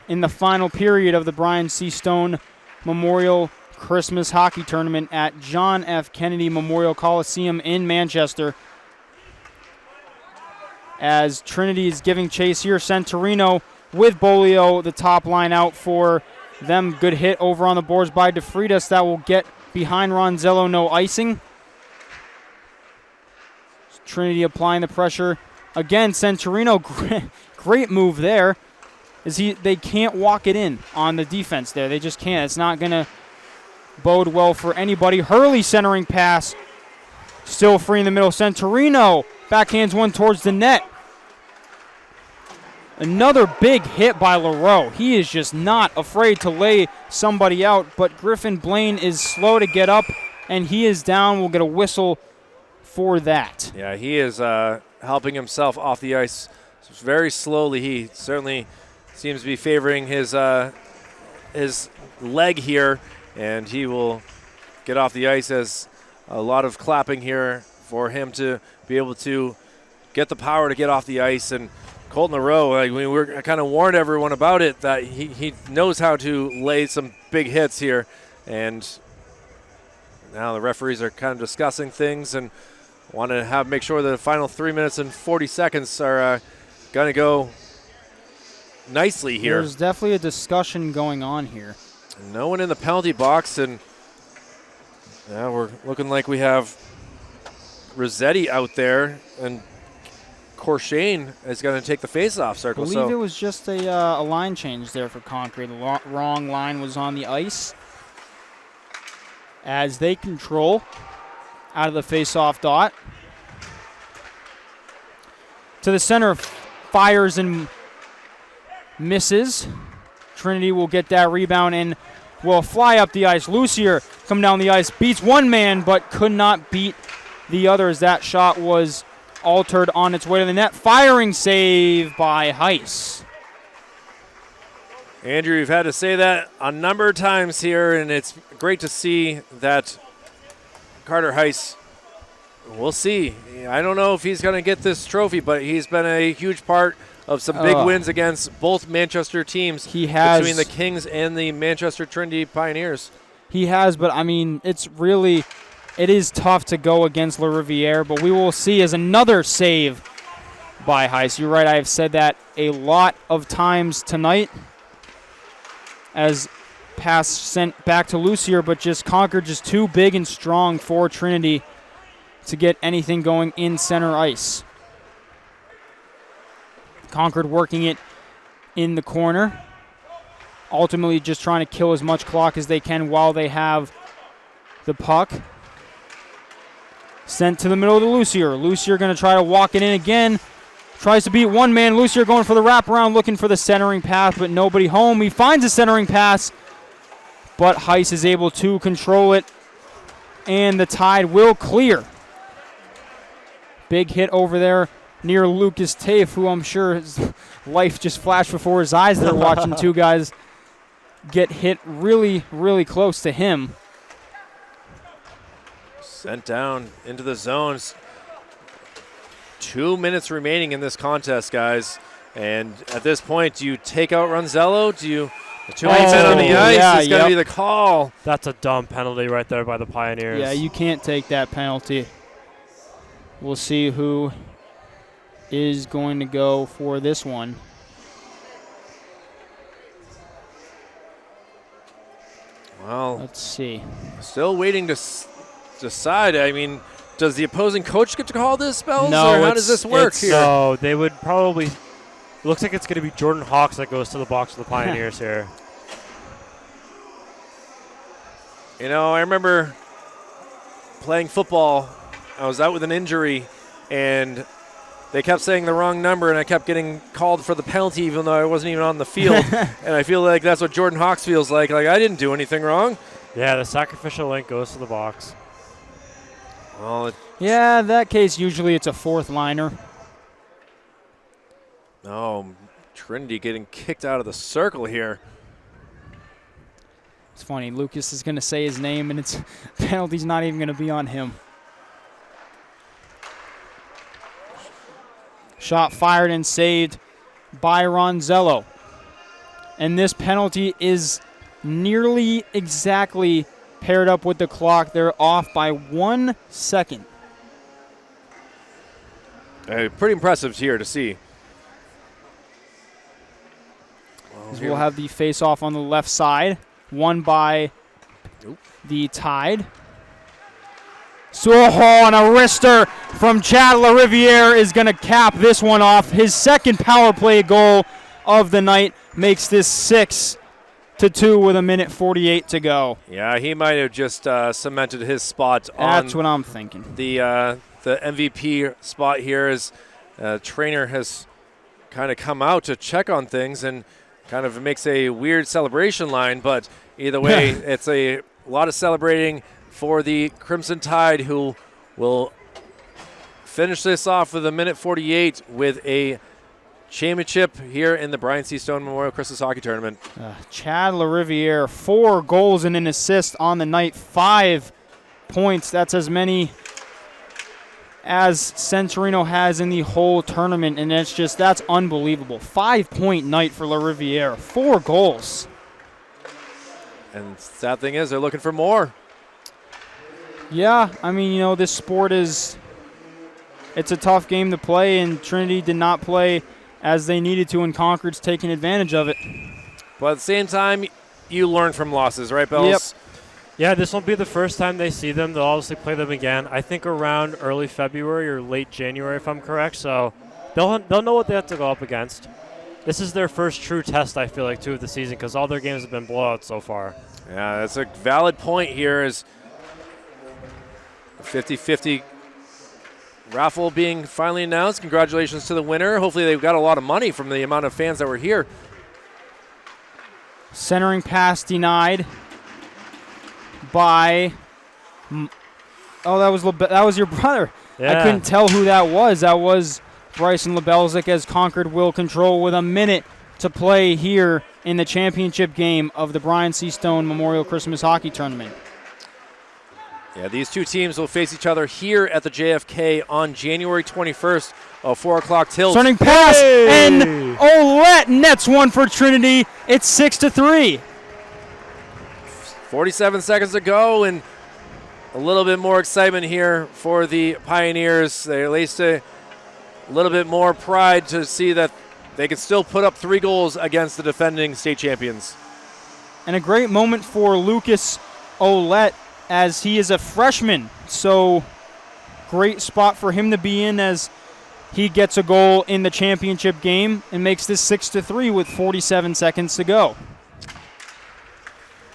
C: in the final period of the Brian C. Stone Memorial Christmas Hockey Tournament at John F. Kennedy Memorial Coliseum in Manchester. As Trinity is giving chase here, Santorino with Bolio, the top line out for them. Good hit over on the boards by DeFreitas. That will get behind Ronzello, no icing. Trinity applying the pressure. Again, Santorino, great move there. They can't walk it in on the defense there. They just can't. It's not going to bode well for anybody. Hurley centering pass. Still free in the middle. Santorino backhands one towards the net. Another big hit by LaRoe. He is just not afraid to lay somebody out, but Griffin Blaine is slow to get up, and he is down. We'll get a whistle for that.
B: Yeah, he is helping himself off the ice very slowly. He certainly seems to be favoring his leg here, and he will get off the ice as a lot of clapping here for him to be able to get the power to get off the ice. And Colton LaRoe, I kind of warned everyone about it, that he knows how to lay some big hits here. And now the referees are kind of discussing things and want to make sure that the final 3 minutes and 40 seconds are going to go nicely here.
C: There's definitely a discussion going on here.
B: No one in the penalty box, and now we're looking like we have Rossetti out there, and Corshane is going to take the face-off circle.
C: I believe it was just a line change there for Concord. The wrong line was on the ice. As they control out of the face-off dot. To the center, fires and misses. Trinity will get that rebound and will fly up the ice. Lucier come down the ice, beats one man, but could not beat the other as that shot was altered on its way to the net. Firing save by Heiss.
B: Andrew, you've had to say that a number of times here, and it's great to see that Carter Heiss, we'll see. I don't know if he's going to get this trophy, but he's been a huge part of some big wins against both Manchester teams.
C: He has,
B: between the Kings and the Manchester Trinity Pioneers.
C: He has, but I mean, it is tough to go against LaRiviere, but we will see as another save by Heiss. You're right, I have said that a lot of times tonight. As pass sent back to Lucier, but just Concord just too big and strong for Trinity to get anything going in center ice. Concord working it in the corner. Ultimately just trying to kill as much clock as they can while they have the puck. Sent to the middle of the Lucier. Lucier going to try to walk it in again. Tries to beat one man. Lucier going for the wraparound, looking for the centering pass, but nobody home. He finds a centering pass, but Heiss is able to control it, and the Tide will clear. Big hit over there near Lucas Tafe, who I'm sure his life just flashed before his eyes there watching two guys get hit really, really close to him.
B: Sent down into the zones. 2 minutes remaining in this contest, guys. And at this point, do you take out Ronzello? Do you... Too many men on the ice.
C: Yeah,
B: It's going to be the call.
D: That's a dumb penalty right there by the Pioneers.
C: Yeah, you can't take that penalty. We'll see who is going to go for this one.
B: Well,
C: let's see.
B: Still waiting to decide. I mean, does the opposing coach get to call this, Spells?
C: No,
B: or how does this work here?
D: No, they would probably. Looks like it's going to be Jordan Hawks that goes to the box with the Pioneers here.
B: You know, I remember playing football. I was out with an injury, and they kept saying the wrong number, and I kept getting called for the penalty even though I wasn't even on the field. And I feel like that's what Jordan Hawks feels like. Like, I didn't do anything wrong.
D: Yeah, the sacrificial link goes to the box.
B: Well,
C: yeah, in that case, usually it's a fourth liner.
B: No, Trinity getting kicked out of the circle here.
C: It's funny, Lucas is going to say his name, and it's penalty's not even going to be on him. Shot fired and saved by Ronzello. And this penalty is nearly exactly paired up with the clock. They're off by 1 second.
B: Pretty impressive here to see.
C: We'll have the face-off on the left side, won by the Tide. So on a wrister from Chad LaRiviere is going to cap this one off. His second power play goal of the night makes this 6-2 with 1:48 to go.
B: Yeah, he might have just cemented his spot on.
C: That's what I'm thinking.
B: The MVP spot here is trainer has kind of come out to check on things and kind of makes a weird celebration line, but either way, it's a lot of celebrating for the Crimson Tide, who will finish this off with 1:48 with a championship here in the Brian C. Stone Memorial Christmas Hockey Tournament.
C: Chad LaRiviere, 4 goals and an assist on the night, 5 points. That's as many as Centurino has in the whole tournament, and that's unbelievable. 5-point night for LaRiviere, 4 goals.
B: And sad thing is, they're looking for more.
C: Yeah, I mean, this sport it's a tough game to play, and Trinity did not play as they needed to, and Concord's taking advantage of it.
B: But at the same time, you learn from losses, right, Bells?
C: Yep.
D: Yeah, this won't be the first time they see them. They'll obviously play them again, I think around early February or late January, if I'm correct. So they'll know what they have to go up against. This is their first true test, I feel like, too, of the season, because all their games have been blowouts so far.
B: Yeah, that's a valid point here, is 50-50 raffle being finally announced. Congratulations to the winner. Hopefully they've got a lot of money from the amount of fans that were here.
C: Centering pass denied by that was your brother.
D: Yeah.
C: I couldn't tell who that was. That was Bryson Lebelzik, as Concord will control with 1 minute to play here in the championship game of the Brian C. Stone Memorial Christmas Hockey Tournament.
B: Yeah, these two teams will face each other here at the JFK on January 21st, 4 o'clock tilt.
C: Turning pass, and Olette nets one for Trinity. It's 6-3.
B: 47 seconds to go, and a little bit more excitement here for the Pioneers. They at least a little bit more pride to see that they can still put up 3 goals against the defending state champions.
C: And a great moment for Lucas Olette, as he is a freshman. So great spot for him to be in, as he gets a goal in the championship game and makes this 6-3 with 47 seconds to go.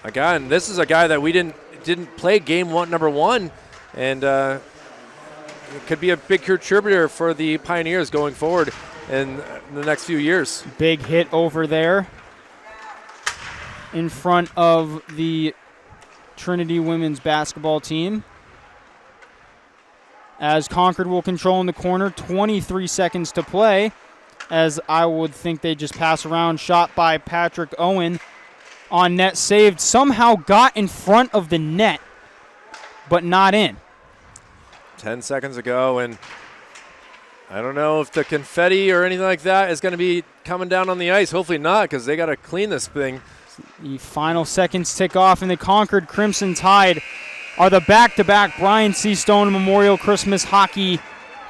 B: Again, this is a guy that we didn't play game number one, and it could be a big contributor for the Pioneers going forward in the next few years.
C: Big hit over there in front of the Trinity women's basketball team. As Concord will control in the corner, 23 seconds to play. As I would think they just pass around. Shot by Patrick Owen. On net, saved. Somehow got in front of the net, but not in.
B: 10 seconds ago, and I don't know if the confetti or anything like that is going to be coming down on the ice. Hopefully not, because they got to clean this thing.
C: The final seconds tick off, and the Concord Crimson Tide are the back-to-back Brian C. Stone Memorial Christmas Hockey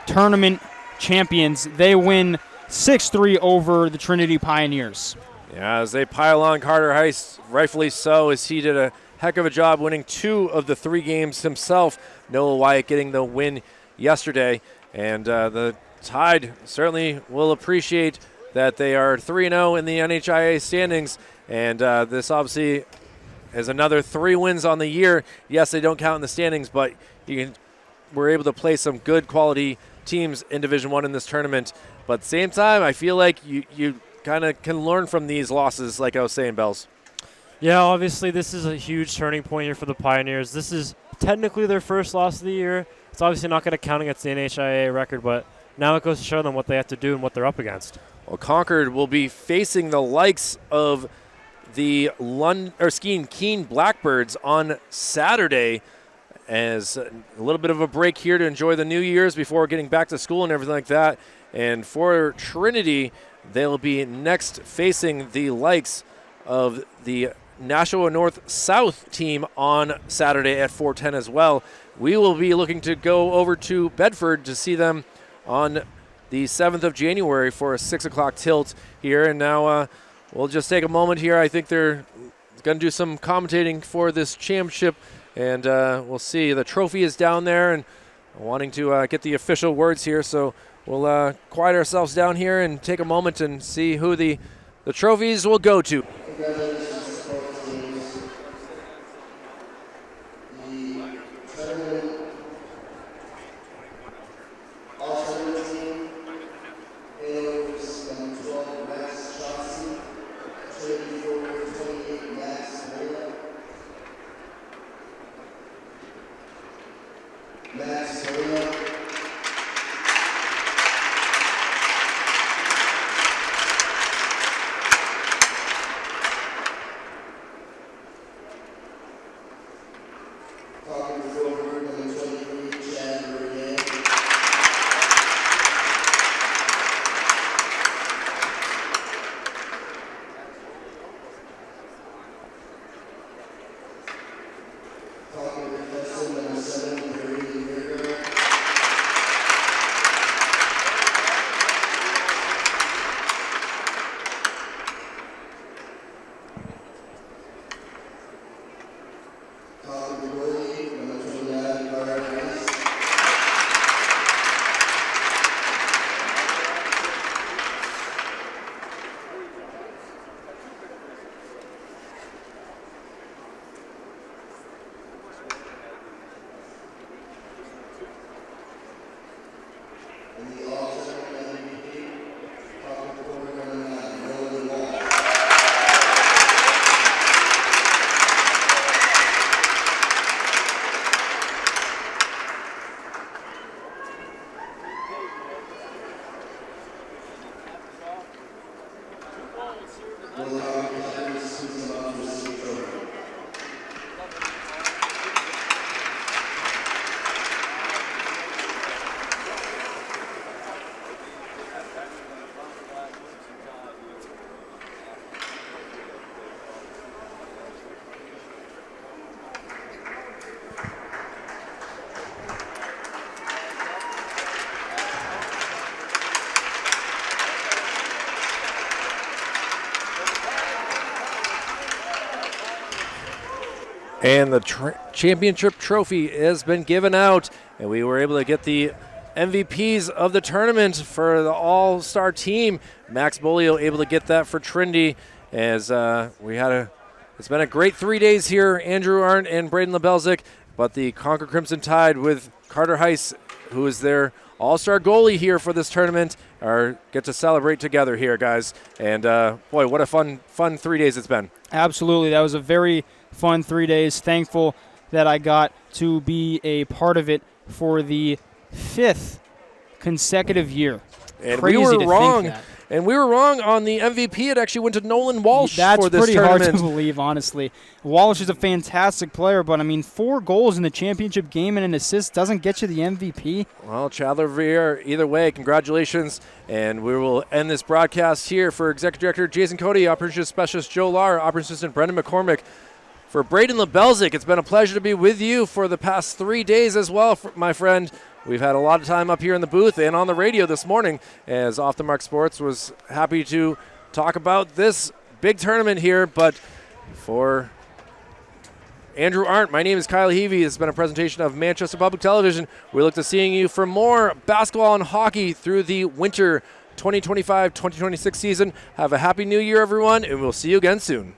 C: Tournament champions. They win 6-3 over the Trinity Pioneers.
B: Yeah, as they pile on Carter Heiss, rightfully so, as he did a heck of a job winning 2 of the 3 games himself. Noah Wyatt getting the win yesterday, and the Tide certainly will appreciate that they are 3-0 in the NHIA standings, and this obviously is another 3 wins on the year. Yes, they don't count in the standings, but we're able to play some good quality teams in Division I in this tournament. But at the same time, I feel like you kind of can learn from these losses, like I was saying, Bells.
D: Yeah, obviously this is a huge turning point here for the Pioneers. This is technically their first loss of the year. It's obviously not going to count against the NHIA record, but now it goes to show them what they have to do and what they're up against.
B: Well, Concord will be facing the likes of the Keene Blackbirds on Saturday, as a little bit of a break here to enjoy the New Year's before getting back to school and everything like that. And for Trinity, they'll be next facing the likes of the Nashua North-South team on Saturday at 4:10 as well. We will be looking to go over to Bedford to see them on the 7th of January for a 6 o'clock tilt here. And now we'll just take a moment here. I think they're going to do some commentating for this championship, and we'll see. The trophy is down there, and wanting to get the official words here, so we'll quiet ourselves down here and take a moment and see who the trophies will go to.
A: Congratulations to both teams. The tournament all-tournament team hails number 12 Max Chauncey, Trinity forward 28 Max Mola. Max Mola.
B: And the championship trophy has been given out, and we were able to get the MVPs of the tournament for the all-star team. Max Bolio able to get that for Trinity, as it's been a great 3 days here. Andrew Arndt and Braden Lebelzik, but the Concord Crimson Tide with Carter Heiss, who is their all-star goalie here for this tournament, or get to celebrate together here, guys. And boy, what a fun 3 days it's been.
C: Absolutely. That was a very fun 3 days. Thankful that I got to be a part of it for the 5th consecutive year.
B: And
C: Crazy
B: we were
C: to
B: wrong.
C: think that.
B: And we were wrong on the MVP. It actually went to Nolan Walsh
C: That's
B: for this
C: pretty
B: tournament.
C: hard to believe, honestly. Walsh is a fantastic player, but, 4 goals in the championship game and an assist doesn't get you the MVP.
B: Well, Chad Lavier, either way, congratulations. And we will end this broadcast here for Executive Director Jason Cody, Operations Specialist Joe Lar, Operations Assistant Brendan McCormick. For Braden LaBelzic, it's been a pleasure to be with you for the past 3 days as well, my friend. We've had a lot of time up here in the booth and on the radio this morning, as Off the Mark Sports was happy to talk about this big tournament here. But for Andrew Arndt, my name is Kyle Heavey. This has been a presentation of Manchester Public Television. We look to seeing you for more basketball and hockey through the winter 2025-2026 season. Have a happy new year, everyone, and we'll see you again soon.